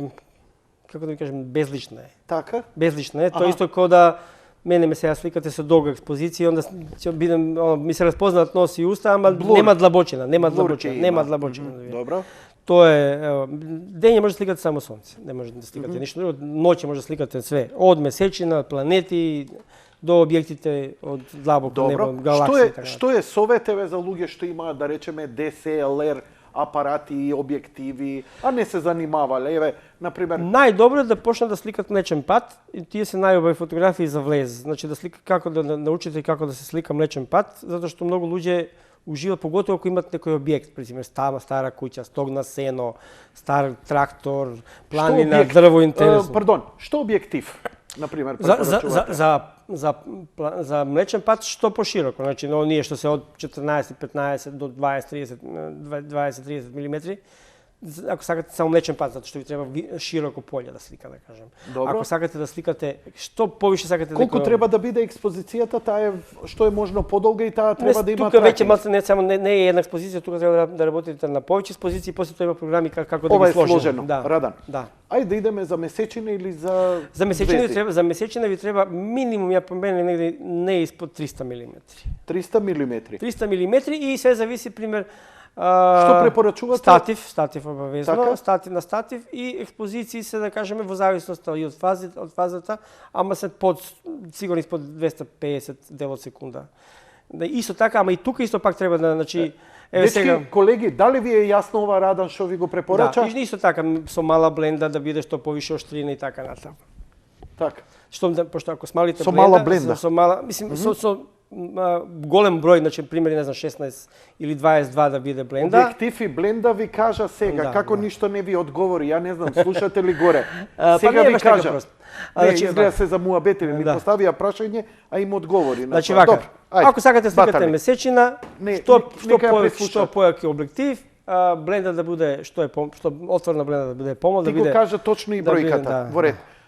како да ви кажем, безлична е. Така? Безлична е. Тоа исто како да мене ме сега сликате со долга експозиција, онда ќе бидам, ми се разпознаат нос и уста, ама нема длабочина, нема длабочина. Добро. Тоа е, дење може да сликате само сонце, не може да сликате ништо друго, ноќе може да сликате све, од месечина, планети, до објектите од длабоко небо, Добро. галаксии. Што е советеве за луѓе што имаат, да речеме, DSLR апарати и објективи, а не се занимавале? Еве, например, Најдобро е да почнат да сликат млечен пат, и тие се најубави фотографии за влез. Значи да слика како да научите како да се слика млечен пат, затоа што многу луѓе уживаат, поготово ако имат некој објект, пример стара куќа, стогна сено, стар трактор, планина, дрво интересно. Пардон, што објектив, например, За млечен пат што пошироко, значи оние што се од 14, 15 до 20, 30 милиметри, ако сакате само млечен пат, затоа што ви треба широко поле да слика, да кажем. Добро. Ако сакате да сликате, што повише сакате колку треба да биде експозицијата, таа е што е можно подолга и таа треба да има тука веќе тракинг. не е една експозиција, тука треба да работите на повеќе експозиции, после тоа има програми како да Ова ги е сложите. сложено, Радан. Да. Ајде да идеме за месечина или за За месечина ви треба минимум, ја помене негде не испод 300 милиметри. 300 милиметри. 300 милиметри и се зависи, пример, Што препорачувате? Статив обавезно, Така? на статив и експозиции се, да кажеме, во зависност и од фазата, ама се сигурно испод 250 дел од секунда. Да, исто така, ама и тука исто пак треба да, значи, Дечки, колеги, дали ви е јасно ова, Радан, што ви го препорача? Да, исто така, со мала бленда да биде што повишеоштрина и така натаму. Така. Пошто ако смалите Со мала бленда. со мала, мислим, со голем број, значи, примери, не знам, 16 или 22 да биде бленда. Објектив и бленда ви кажа сега, како ништо не ви одговори, ја не знам, слушате ли горе? Сега не е ви баш така кажа. просто. Значи, изгледа се за муабетили, ми Да. поставија прашање, а им одговори. Значи вака, ако сакате сликате батали. месечина, Нека ја преслушат. што појаки објектив, бленда да биде што отворена бленда да биде помал, да Ти биде. го кажа точно и да биде, бројката. да.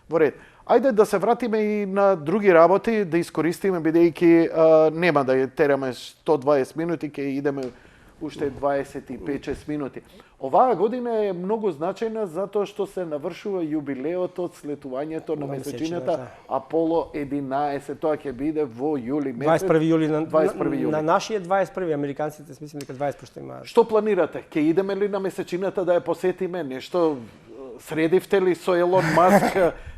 Во ред. Ајде да се вратиме и на други работи, да искористиме, бидејќи нема да ја тераме 120 минути, ќе идеме уште 25-6 минути. Оваа година е многу значајна затоа што се навршува јубилеот од слетувањето на месечината Аполо 11. Тоа ќе биде во јули месец. 21 јули на 21 јули. на нашиот 21, американците мислам дека 20 што имаат. Што планирате? Ќе идеме ли на месечината да ја посетиме? Нешто средивте ли со Елон Маск,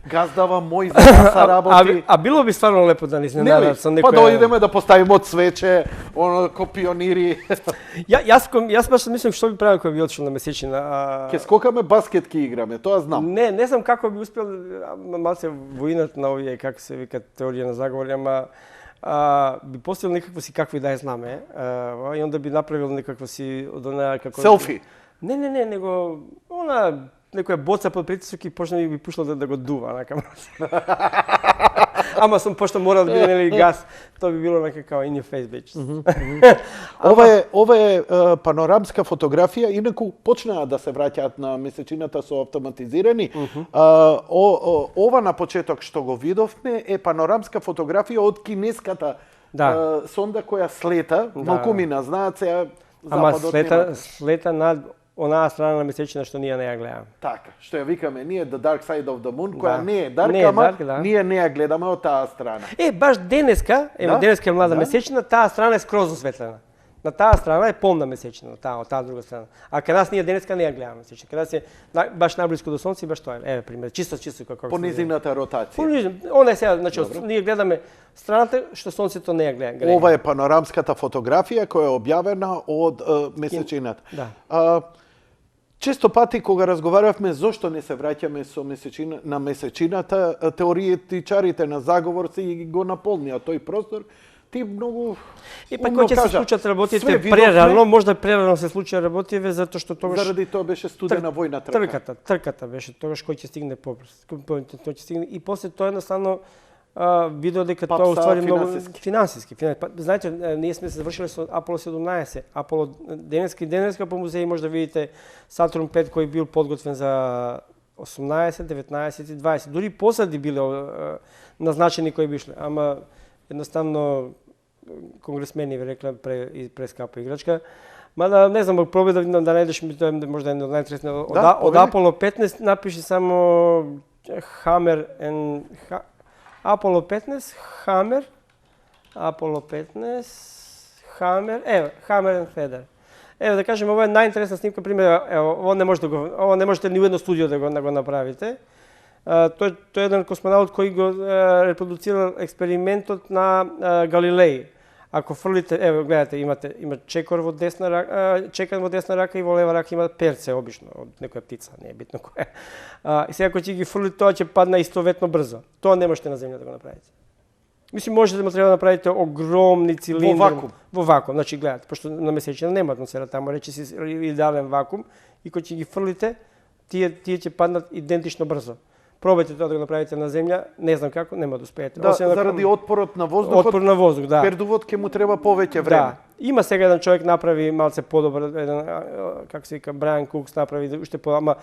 газдава мој за NASA работи? А било би стварно лепо да ни изненадат со некоја. Па дојдеме да поставиме од свече, оно ко пионири. Јас баш мислам што би правил кога би отишол на месечина. Ќе скокаме баскет ќе играме, тоа знам. Не знам како би успел, малце воинат на овие, како се вика, теорија на заговори, ама би поставил некакво си какви да ја знаме, и онда би направил некакво си од она како Селфи. Не, него она некоја боца под притисок и почна би пушла да го дува на камера. Ама пошто морал да биде нели газ, тоа би било некако in your face bitch. Ова е панорамска фотографија, инаку почнаа да се враќаат на месечината со автоматизирани. Ова на почеток што го видовме е панорамска фотографија од кинеската сонда која слета, малку мина, знаат се западот. Ама слета над онаа страна на месечина што ние не ја гледаме. Така, што ја викаме ние The Dark Side of the Moon, која не е Не е дарк, ама dark, ние не ја гледаме од таа страна. Баш денеска, денеска е млада месечина, таа страна е скроз осветлена. На таа страна е полна месечина, од таа друга страна. А кај нас ние денеска не ја гледаме месечина. Кај нас е баш најблиску до сонце и баш тоа е. Пример, чисто како По низината ротација. Она е сега, значи ние гледаме страната што сонцето не ја гледа. Ова е панорамската фотографија која е објавена од месечината. Често пати кога разговаравме зошто не се враќаме на месечината, теориетичарите на заговор си го наполнија тој простор. Ти многу па кој ќе се случат работите прерано, можда прерано се случи работиве затоа што тогаш заради тоа беше студена војна трката беше тогаш кој ќе стигне побрз. Тој ќе стигне и после тоа едноставно видео дека тоа уствари многу финансиски. Знаете, ние сме се завршиле со Аполо 17. Аполо денеска по музеи може да видите Сатурн 5 кој бил подготвен за 18, 19 и 20. Дури посади биле назначени кои бишле, ама едноставно конгресмени ви рекла прескапа играчка. Мада не знам, пробај да најдеш ми тоа можда едно од најинтересно од Аполо 15 напиши само Hammer and Apollo 15, Hammer, Hammer and Feather. Да кажем, ова е најинтересна снимка, пример, ова не можете ни во едно студио да го направите. Тој е еден космонаут кој го репродуцирал експериментот на Галилеј. Ако фрлите, ево гледате, има чекор во десна рака, чекан во десна рака и во лева рака има перце обично од некоја птица, не е битно која. И сега кога ќе ги фрлите, тоа ќе падне истоветно брзо. Тоа не можете на земја да го направите. Мислим, можете да треба да направите огромни цилиндри Во вакуум. Во вакуум, значи гледате, пошто на месечина нема атмосфера таму, рече си идеален вакуум и кога ќе ги фрлите, тие ќе паднат идентично брзо. Пробајте тоа да го направите на земја, не знам како, нема да успеете. Да, заради отпорот на воздухот. Отпор на воздух, да. Пердувот ќе му треба повеќе време. Да. Има сега еден човек направи малце подобар, еден како се вика Брайан Кукс направи уште ама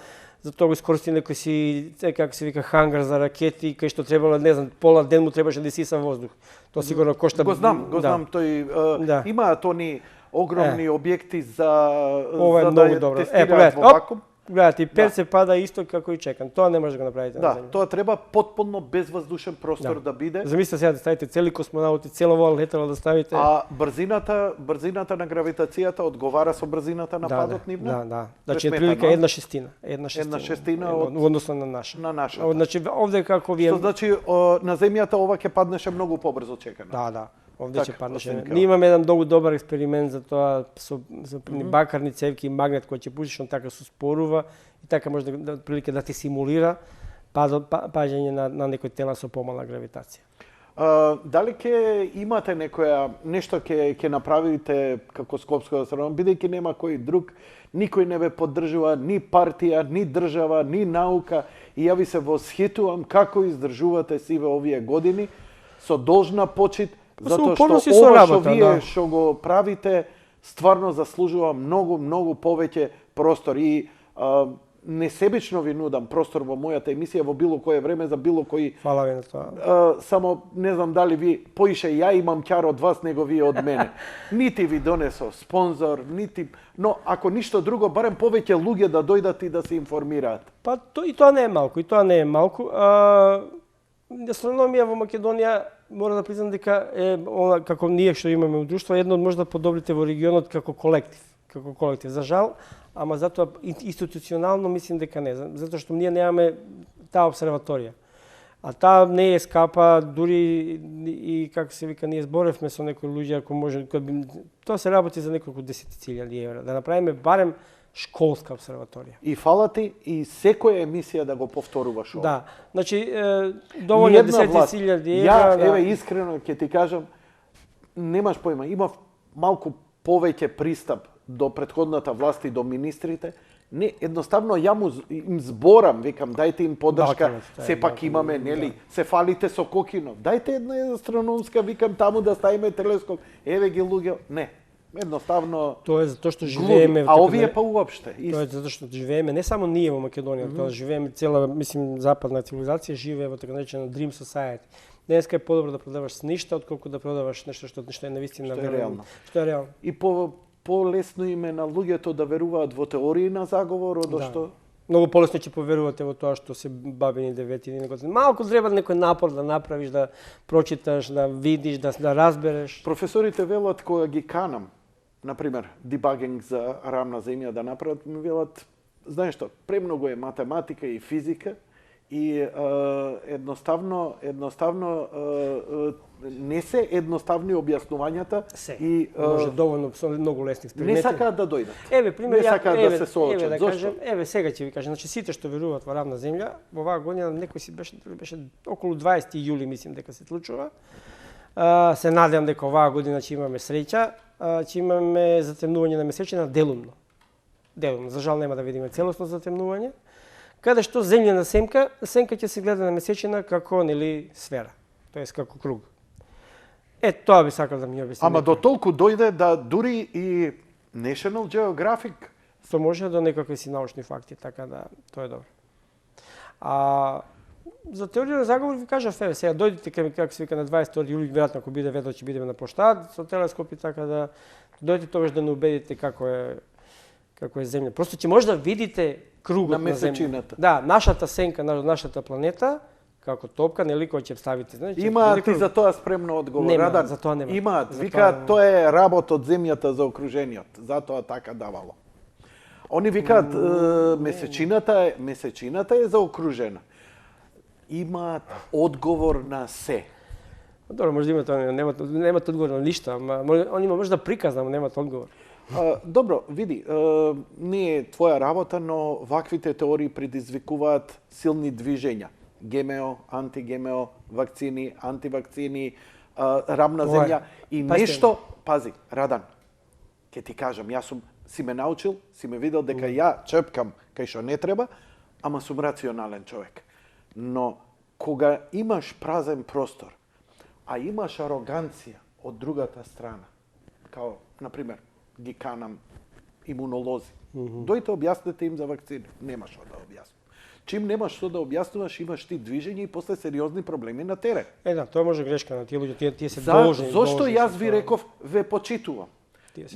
за тоа го искористи некој си како се вика хангар за ракети, кај што требало, не знам, пола ден му требаше да isiса воздух. Тоа сигурно кошта. Го знам, тој имаат они огромни објекти за ова е многу добро. Тестираат во вакуум. Гледате, и перце пада исто како и чекан. Тоа не може да го направите на земја. Тоа треба потполно безваздушен простор да биде. Замислете сега да ставите цели космонаути, цело во летало да ставите. А брзината на гравитацијата одговара со брзината на падот нивна? Да. Значи прилика 1/6. 1/6 во односно на наша. На нашата. Значи овде како вие. Што значи на земјата ова ќе паднеше многу побрзо чекано. Да. Овде ќе паднеше. Ние имаме еден многу добар експеримент за тоа со бакарни цевки и магнет кој ќе пуштиш, он така се спорува и така може да прилика да ти симулира паѓање на некој тела со помала гравитација. Дали ќе имате нешто ќе направите како Скопско СРО, бидејќи нема кој друг, никој не ве поддржува, ни партија, ни држава, ни наука, и ја ви се восхитувам како издржувате сиве овие години со должна почит, затоа што ова што вие што го правите стварно заслужува многу повеќе простор и несебично ви нудам простор во мојата емисија во било кое време за било кој. Фала ви на тоа. Само не знам дали ви поише ја имам ќар од вас него вие од мене. Нити ви донесо спонзор, но ако ништо друго барем повеќе луѓе да дојдат и да се информираат. Па и тоа не е малку, Астрономија во Македонија мора да признам дека е како ние што имаме во друштво едно од можда подобрите во регионот како колектив. За жал, ама затоа институционално мислим дека не, затоа што ние немаме таа обсерваторија. А таа не е скапа, дури и како се вика, ние зборевме со некои луѓе, ако може, тоа се работи за неколку десетици евра, да направиме барем школска обсерваторија. И фала ти и секоја емисија да го повторуваш ова. Да, значи доволно 10.000 евра. Ја искрено ќе ти кажам, немаш појма, имав малку повеќе пристап до претходната власт и до министрите. Не, едноставно им зборам, викам, дајте им поддршка, сепак имаме, нели, се фалите со Кокинов. Дајте една астрономска, викам, таму да ставиме телескоп. Еве ги луѓе, не. Едноставно тоа е затоа што живееме а овие па уопште. Тоа е затоа што живееме не само ние во Македонија, тоа живееме цела, мислим, западна цивилизација живее во така наречено Dream Society. Денеска е подобро да продаваш с ништа отколку да продаваш нешто што е навистина реално. Што е реално. И полесно им е на луѓето да веруваат во теории на заговор, што многу полесно ќе поверувате во тоа што се бабини деветини. Малку треба некој напор да направиш, да прочиташ, да видиш, да разбереш. Професорите велат кога ги канам, например, дебагинг за рамна земја да направат, ми велат, знаеш што, премногу е математика и физика и едноставно не се едноставни објаснувањата и може доволно со многу лесни експерименти. Не сакаат да дојдат. Еве пример, не сакаат да се соочат. Зошто? Еве сега ќе ви кажам, значи сите што веруваат во рамна земја, во оваа година некој си беше околу 20 јули мислим дека се случува. Се надевам дека оваа година ќе имаме среќа, ќе имаме затемнување на месечина делумно. За жал нема да видиме целосно затемнување. Каде што земјана сенка ќе се гледа на месечина како нели сфера, тоест како круг. Тоа би сакал да ми објасни. Ама до толку дојде да дури и National Geographic што може до некакви си научни факти, така да тоа е добро. За теорија на заговор ви кажав, сега дојдете како се вика на 22 јули, веројатно ако биде ветро ќе бидеме на площад со телескопи, така да дојдете тогаш да не убедите како е земја. Просто ќе може да видите кругот на месечината. Да, нашата сенка на нашата планета како топка, нели кој ќе ставите, знаеш? Имаат и за тоа спремно одговор. Нема, за тоа нема. Имаат, викаат тоа е работ од земјата за окружениот, затоа така давало. Они викаат месечината е заокружена. имаат одговор на се. Добро, може да имат, немат одговор на ништо, ама они има можда приказ, ама немат одговор. Добро, види, не е твоја работа, но ваквите теории предизвикуваат силни движења. ГМО, антигМО, вакцини, антивакцини, рамна земја и нешто, пази, Радан, ќе ти кажам, јас си ме научил, си ме видел дека ја чепкам кај што не треба, ама сум рационален човек. Но кога имаш празен простор, а имаш ароганција од другата страна, као, например, ги канам имунолози. Дојте објаснете им за вакцини. Немаш што да објаснуваш. Чим немаш што да објаснуваш, имаш ти движење и после сериозни проблеми на терен. Да, тоа може грешка на тие луѓе, тие се должни. Зошто јас ви реков, ве почитувам.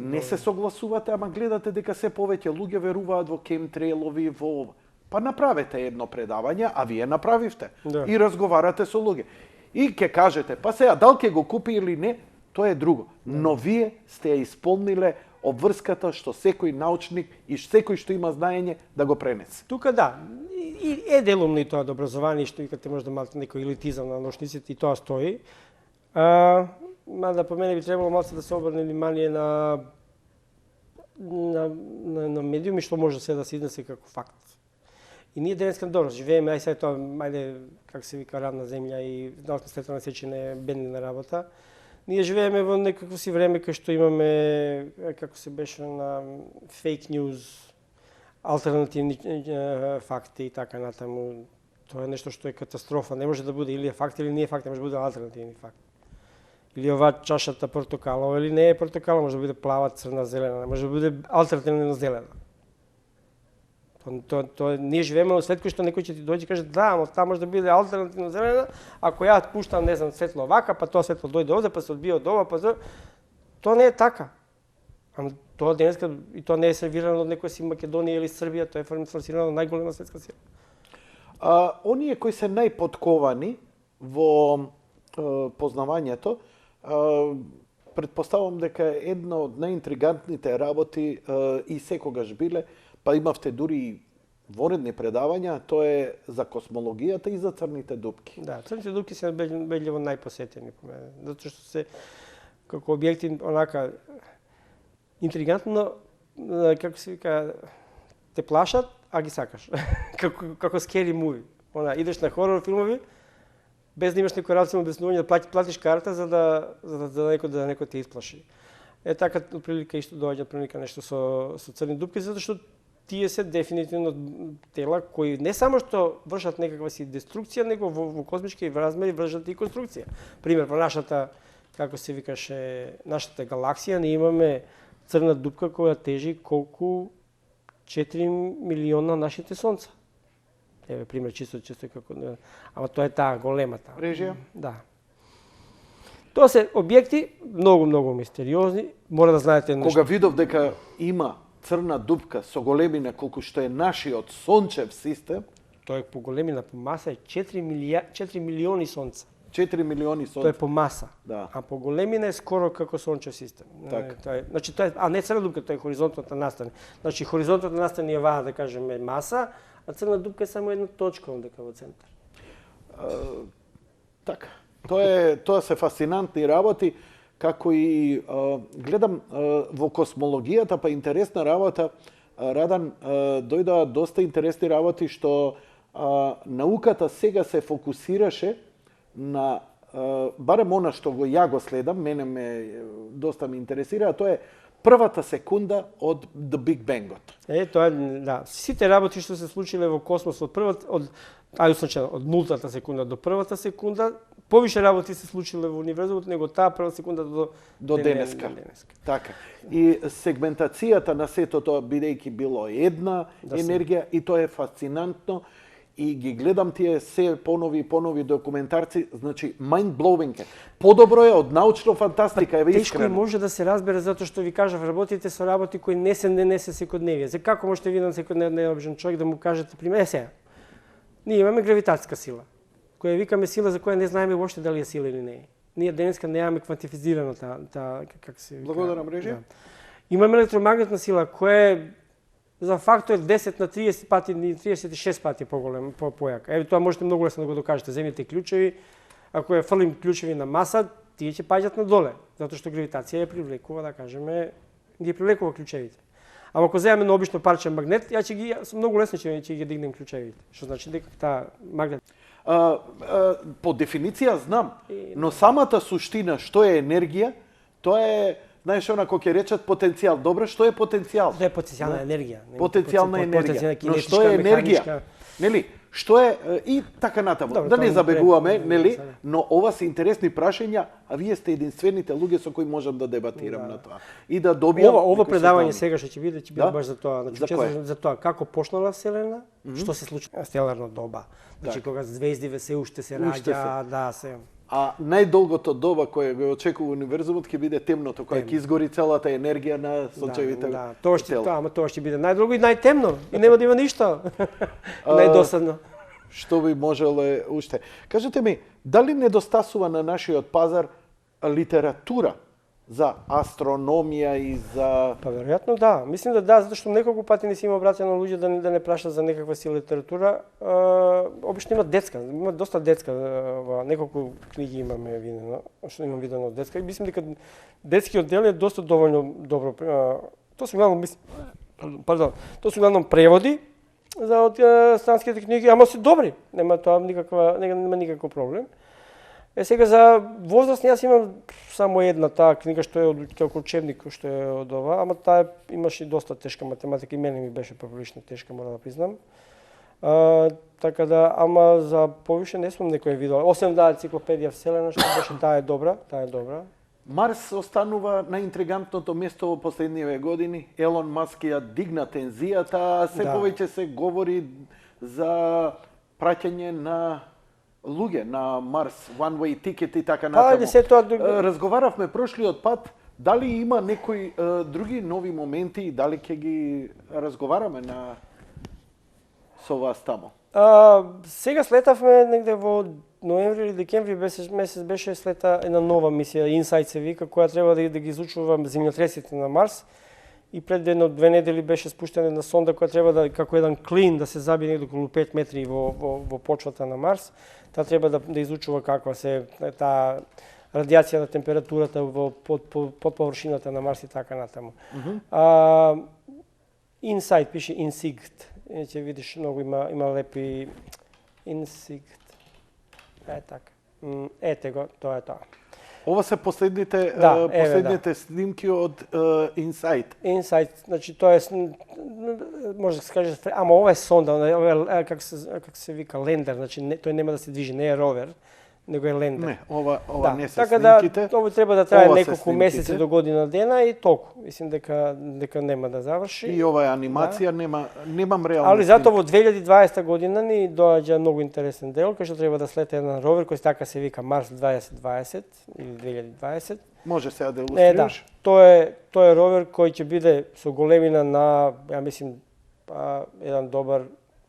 Не се согласувате, ама гледате дека се повеќе луѓе веруваат во кемтрейлови, во ова. Па направете едно предавање, а вие направивте. И разговарате со луѓе. И ќе кажете, па сега, дал ќе го купи или не, тоа е друго. Но вие сте ја исполниле обврската што секој научник и секој што има знаење да го пренесе. Тука да, и е делумно и тоа до образование, што викате можда малку некој елитизам на научниците, и тоа стои. Мада по мене би требало малку да се обрне внимание на медиуми што може се да се изнесе како факт. И ние денеска добро живееме, ај сега тоа, ајде, како се вика, рамна земја и научна следствена сечење е бенина работа. Ние живееме во некакво си време кај што имаме, како се беше на фейк ньюз, алтернативни факти и така натаму. Тоа е нешто што е катастрофа. Не може да биде или е факт или не е факт, може да биде алтернативни факти. Или ова чашата портокалова или не е портокалова, може да биде плава, црна, зелена, може да биде алтернативна зелена. Ние живееме во свет кој што некој ќе ти дојде и каже да, ама таа може да биде алтернативно зелена, ако ја пуштам, не знам, светло вака, па тоа светло дојде овде, па се одбие од ова, па тоа не е така. Ама тоа денеска и тоа не е сервирано од некоја си Македонија или Србија, тоа е форсирано од најголема светска сила. Оние кои се најпотковани во познавањето, предпоставам дека една од најинтригантните работи и секогаш биле, па имавте дури и воредни предавања, тоа е за космологијата и за црните дупки. Да, црните дупки се белјаво најпосетени по мене, затоа што се како објекти онака интригантно, како се вика, те плашат, а ги сакаш. како скери муви. Идеш на хорор филмови, без да имаш некој рационално објаснување, да платиш карта за некој те исплаши. Е така отприлика исто доаѓа отприлика нешто со црни дупки, затоа што тие се дефинитивно тела кои не само што вршат некаква си деструкција, него во космички размери вршат и конструкција. Пример, во нашата, како се викаше, нашата галаксија, ние имаме црна дупка која тежи колку 4 милиона нашите сонца. Еве пример чисто како, ама тоа е таа големата. Режија? Да. Тоа се објекти многу мистериозни, мора да знаете нешто. Кога видов дека има црна дупка со големина колку што е нашиот сончев систем, тоа е по големина, по маса е 4 милиони сонца. 4 милиони сонца. Тоа е по маса. Да. А по големина е скоро како сончев систем. Значи тоа е, а не црна дупка, тоа е хоризонтната настани. Значи хоризонтната настани е ваа, да кажеме, маса, а црна дупка е само една точка дека во центар. Така. Тоа се фасцинантни работи, како и гледам во космологијата, па интересна работа, Радан, дојдоа доста интересни работи што науката сега се фокусираше на барем она што ја го следам, мене доста ме интересира, а тоа е првата секунда од The Big Bang-от. Тоа да, сите работи што се случиле во космосот од нултата секунда до првата секунда, повише работи се случиле во универзумот него таа прва секунда до денеска. Така. И сегментацијата на сето тоа бидејќи било една енергија и тоа е фасцинантно и ги гледам тие се понови документарци, значи mind blowing е. Подобро е од научно фантастика, еве искрено. Тешко може да се разбере затоа што ви кажав, работите со работи кои не се секојдневие. За како можете ви на секојдневен обичен човек да му кажете пример сега. Ние имаме гравитатска сила, која викаме сила за која не знаеме воопште дали е сила или не е. Ние денеска немаме квантифицирано како се вика. Благодарам, Режија. Да. Имаме електромагнетна сила која е за фактор 10 на 30 пати, 36 пати поголем, појак. Еве тоа можете многу лесно да го докажете. Земете клучеви, ако ја фрлим клучеви на маса, тие ќе паѓат надоле, затоа што гравитација ја привлекува, да кажеме, ги привлекува клучевите. Ама ако земеме на обично парче магнет, ја ќе ги многу лесно ќе ги дигнем клучевите. Што значи дека таа магнет по дефиниција знам, но самата суштина што е енергија, тоа е, знаеш, онако ќе речат потенцијал. Добро, што е потенцијал? Тоа е потенцијална енергија. Потенцијална енергија. Но што е енергија? Нели? Што е и така натаму. Добро, Да не забегуваме, нели? да. Но ова се интересни прашања, а вие сте единствените луѓе со кои можам да дебатирам на тоа. И да добијам Ова некои предавање сознание. сега што ќе биде Да? баш за тоа, значи За кое? за тоа како почнала Вселена, што се случи стеларно доба. Значи Така. кога звезди се уште се Уште раѓа, да се. А најдолгото доба кое го очекува универзумот ќе биде темното, кое ќе изгори целата енергија на сончевите Да, тоа ќе тела. ама тоа ќе биде најдолго и најтемно и нема да има ништо. Најдосадно. Што би можеле уште? Кажете ми, дали недостасува на нашиот пазар литература за астрономија и за... Па веројатно да. Мислим да, затоа што неколку пати не се има обраќано луѓе да не прашаат за некаква си литература. Обично има детска, има доста детска, неколку книги имаме видено, што имам видено од детска и мислим дека детскиот дел е доста доволно добро. Тоа се главно тоа се главно преводи за од странските книги, ама се добри. Нема никаков проблем. Сега за возраст јас имам само една таа книга што е од учебник што е од ова, ама таа имаше доста тешка математика и мене ми беше поприлично тешка, мора да признам. Така да, ама за повише не сум некој видел. Освен енциклопедија Вселена што беше, таа е добра. Марс останува на интригантното место во последниве години. Елон Маск ја дигна тензијата, а се повеќе се говори за праќање на луѓе на Марс, one-way ticket и така натаму. Разговаравме прошлиот пат, дали има некои други нови моменти и дали ќе ги разговараме со вас тамо? Сега слетавме негде во ноември или декември месец беше слета една нова мисија, InSight се вика, која треба да ги изучува земјотресите на Марс. И пред едно-две недели беше спуштена една сонда која треба да како еден клин да се забие негде околу 5 метри во почвата на Марс. Таа треба да изучува каква се таа радиација на температурата под површината на Марс и така натаму. InSight пише InSight. Ќе видиш многу има лепи InSight. Така. Ете го, тоа е тоа. Ова се последните снимки од InSight. InSight, значи тоа е може да се каже, ама ова е сонда, ова е как се вика лендер, значи тој нема да се движи, не е ровер, него е лендер. Не, ова не се така снимките. Да, ова треба да трае неколку месеци до година дена и толку. Мислим дека нема да заврши. И ова е анимација, немам реални. Али затоа во 2020 година ни доаѓа многу интересен дел, кај што треба да слете еден ровер кој така се вика Марс 2020 или 2020. Може сега да илустрираш? Да. Тоа е ровер кој ќе биде со големина на, ја мислим, еден добар,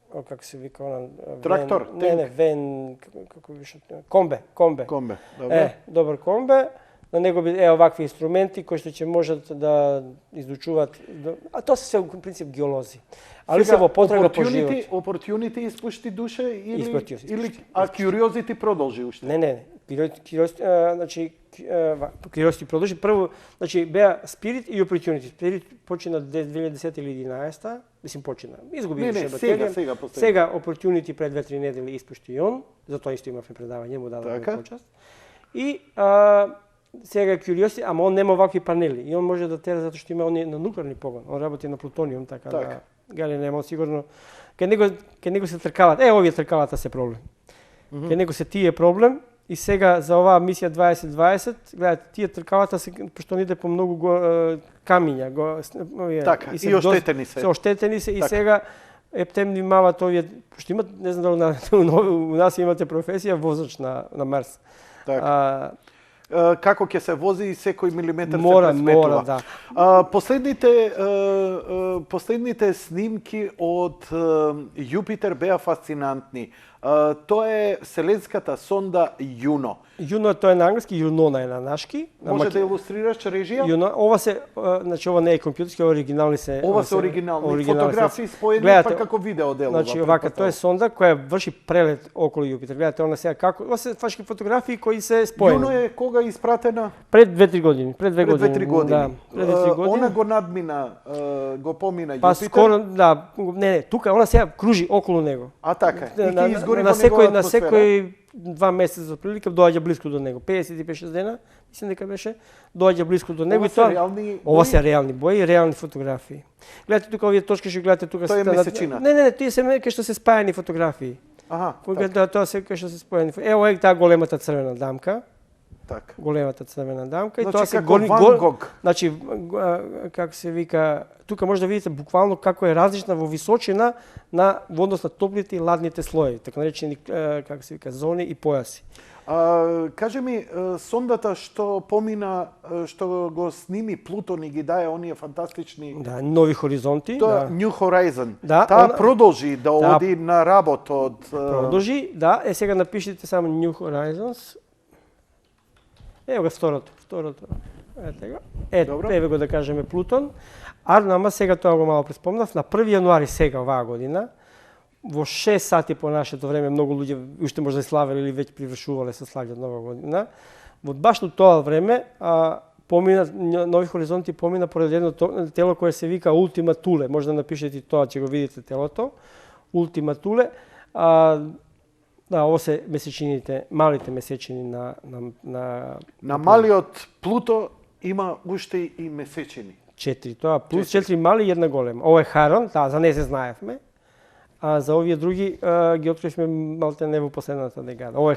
како се вика она, трактор, вен, како беше, комбе. Добро. Добар комбе. На него би овакви инструменти кои што ќе можат да изучуваат, а тоа се се во принцип геолози. Али се во потрага по живот. Opportunity испушти душе или Curiosity продолжи уште? Не. Curiosity продолжи. Прво, значи беа Spirit и Opportunity. Spirit почина 2010 или 2011, мислим почина. Изгуби батерија. Сега Opportunity пред 2-3 недели испушти и он, затоа исто имавме предавање, му дадовме почаст. И сега Curiosity, ама он нема вакви панели и он може да тера затоа што има он на нуклеарни погон. Он работи на плутониум, така да Гали нема сигурно. Кај него се тркалат. Овие тркалата се проблем. Кај него се тие проблем и сега за оваа мисија 2020, гледате, тие тркалата се пошто иде по многу камиња, така, и оштетени се. Се оштетени се и сега ептем внимаваат овие, пошто имат, не знам дали у нас имате професија возач на Марс. Така. Како ќе се вози и секој милиметар се пресметува. Мора, да. Последните снимки од Јупитер беа фасцинантни. Тоа е вселенската сонда Јуно. Јуно тоа е на англиски, Јунона е на нашки. Може да илустрираш режија? Јуно, ова се, значи ова не е компјутерски, ова оригинални се. Ова се оригинални фотографии споени па како видео делува. Значи овака тоа е сонда која врши прелет околу Јупитер. Гледате она сега како, ова се фашки фотографии кои се споени. Јуно е кога испратена? Пред 2-3 години, пред 2 години. Пред 2-3 години. Да, пред 2-3 години. Она го надмина, го помина Јупитер. Па скоро, да, не, тука она сега кружи околу него. А така, и ќе изгори на во неговата на атмосфера. секој 2 месеца прилика доаѓа блиску до него. 55-6 дена, мислам дека беше, доаѓа блиску до него. Ова и се тоа реални ова бои? се реални бои, реални фотографии. Гледате тука овие точки што гледате тука Тоа е се месечина. Не, тие се кај што се спајани фотографии. Аха, Кога тоа се кај што се споени. Ево е таа големата црвена дамка. така. Големата црвена дамка Значи, и тоа се како Ван Гог. Значи како се вика, тука може да видите буквално како е различна во височина во однос на топлите и ладните слоеви, така наречени како се вика зони и појаси. Кажи ми, сондата што помина, што го сними Плутон и ги даде оние фантастични... Да, нови хоризонти. Тоа Да. New Horizon. Да, Таа она- продолжи да оди на работ од... Продолжи, да. Сега напишите само New Horizons. Ево го второто. Ете го. Добро. Еве го да кажеме Плутон. А нама сега тоа го мало преспомнав, на 1 јануари сега оваа година, во 6 сати по нашето време, многу луѓе уште може да славеле или веќе привршувале со слагање нова година. Во башно тоа време помина нови хоризонти помина поред едно тело кое се вика Ултима Туле. Може да напишете и тоа, ќе го видите телото. Ултима Туле. Да, ово се месечините, малите месечини На малиот Плуто има уште и месечини. 4. Тоа плюс 4 мали и една голема. Ова е Харон, за не се знаевме. А за овие други ги откривме малте не во последната декада. Ова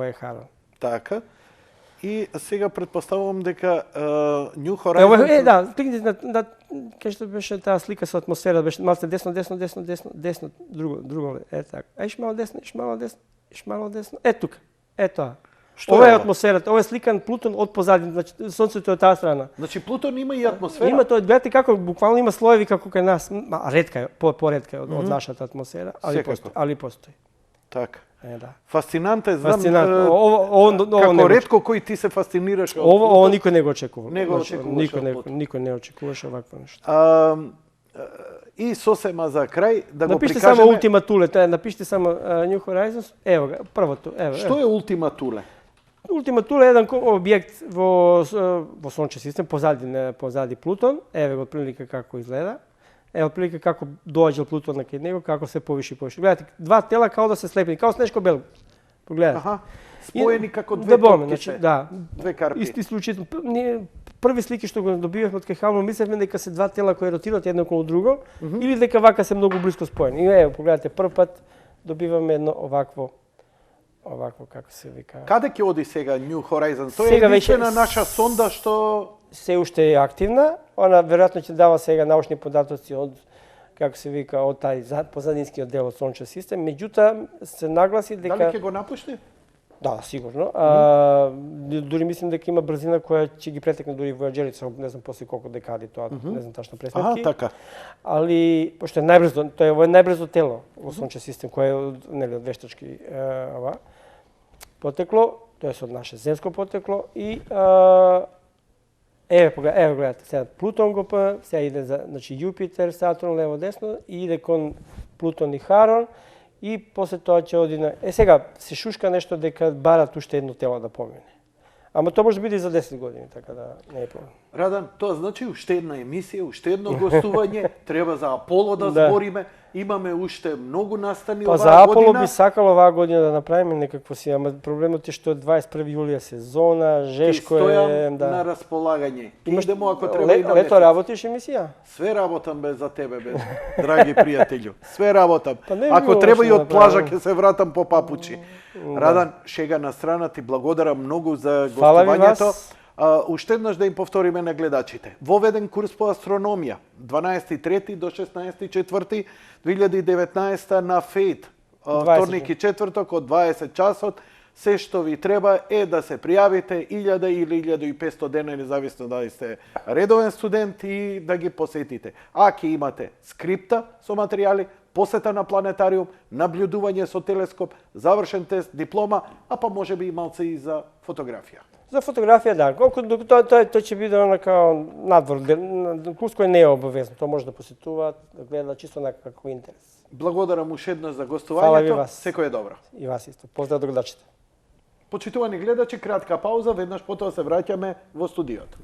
е Харон. Така. И сега предпоставувам дека New Ова Horizon... да, кликнете на кај што беше таа слика со атмосфера, беше малце десно, друго, така. Еш мало десно. Тука. Тоа. Што Ова е ова? атмосферата, ова е сликан Плутон од позади, значи сонцето е таа страна. Значи Плутон има и атмосфера? Има тоа, гледате како буквално има слоеви како кај нас, ретка е, поретка е од нашата атмосфера, Секако. али постои. Така. Да. Фасцинантно е, знам, Фасцинантно. Ово како не го- ретко кој ти се фасцинираш од Ово никој не го очекува. Не го очекуваше од Плутон. Никој не очекуваше овакво нешто. И сосема за крај да го Напишите прикажеме... само Ultima Thule, напишите само New Horizons. Ево го, првото, ево. Што е Ултима Туле? Ultima Thule е еден објект во сончев систем позади Плутон. Еве го отприлика како изгледа. Ево отприлика како доаѓа Плутон кај него, како се повиши. Гледате, два тела као да се слепени, као снешко бело. Погледате. Аха. Споени како две Дебоме, топки се. да. Две карпи. Исти случаи. Ние први слики што го добивавме од кај Хабл, мислевме дека се два тела кои ротираат едно околу друго, или дека вака се многу блиско споени. И ево, погледате, прв пат добиваме едно овакво како се вика. Каде ќе оди сега New Horizon? Тоа е Сега единствена веќе- наша сонда што... Се уште е активна, она веројатно ќе дава сега научни податоци од како се вика од тај позадинскиот дел од сончев систем, меѓутоа се нагласи дека Дали ќе го напушти? Да, сигурно. Дури мислим дека има брзина која ќе ги претекне дури војаџерите, не знам после колку декади тоа, не знам тачно пресметки. така. Али пошто е најбрзо, тоа е најбрзо тело во сончев систем кој е од вештачки потекло, тоа е од наше земско потекло и еве гледате, сега Плутон го сега иде за значи Јупитер, Сатурн лево десно и иде кон Плутон и Харон. И после тоа ќе оди на... Сега се шушка нешто дека барат уште едно тело да помине. Ама тоа може да биде и за 10 години, така да не е проблем. Радан, тоа значи уште една емисија, уште едно гостување, треба за Аполо да Да. збориме. Имаме уште многу настани Па за оваа Аполо година. би сакало оваа година да направиме некакво си, ама проблемот е што е 21 јулија сезона, жешко стојам е, на да. располагање. Имаш Идемо ако треба и на лето месец. работиш емисија? Све работам бе за тебе бе, драги пријателју. Све работам. Па не би Ако било треба и лошо од плажа направено. ќе се вратам по папучи. Радан, шега на страна, ти благодарам многу за Фала ви гостувањето. вас. Уште еднаш да им повториме на гледачите. Воведен курс по астрономија, 12.3 до 16.4.2019 на ФЕЙТ. 20. Вторник и четврток од 20 часот. Се што ви треба е да се пријавите 1000 или 1500 дена, независно дали сте редовен студент и да ги посетите. Ако имате скрипта со материјали, посета на планетариум, наблюдување со телескоп, завршен тест, диплома, а па може би и малце и за фотографија. За фотографија, да. Тој ќе биде као надвор, курс кој не е обавезно. Тоа може да посетува, да гледа чисто на како интерес. Благодарам уште еднаш за Фала ви гостувањето. вас. Секој е добро. И вас исто. Поздрав до гледачите. Почитувани гледачи, кратка пауза, веднаш потоа се враќаме во студиото.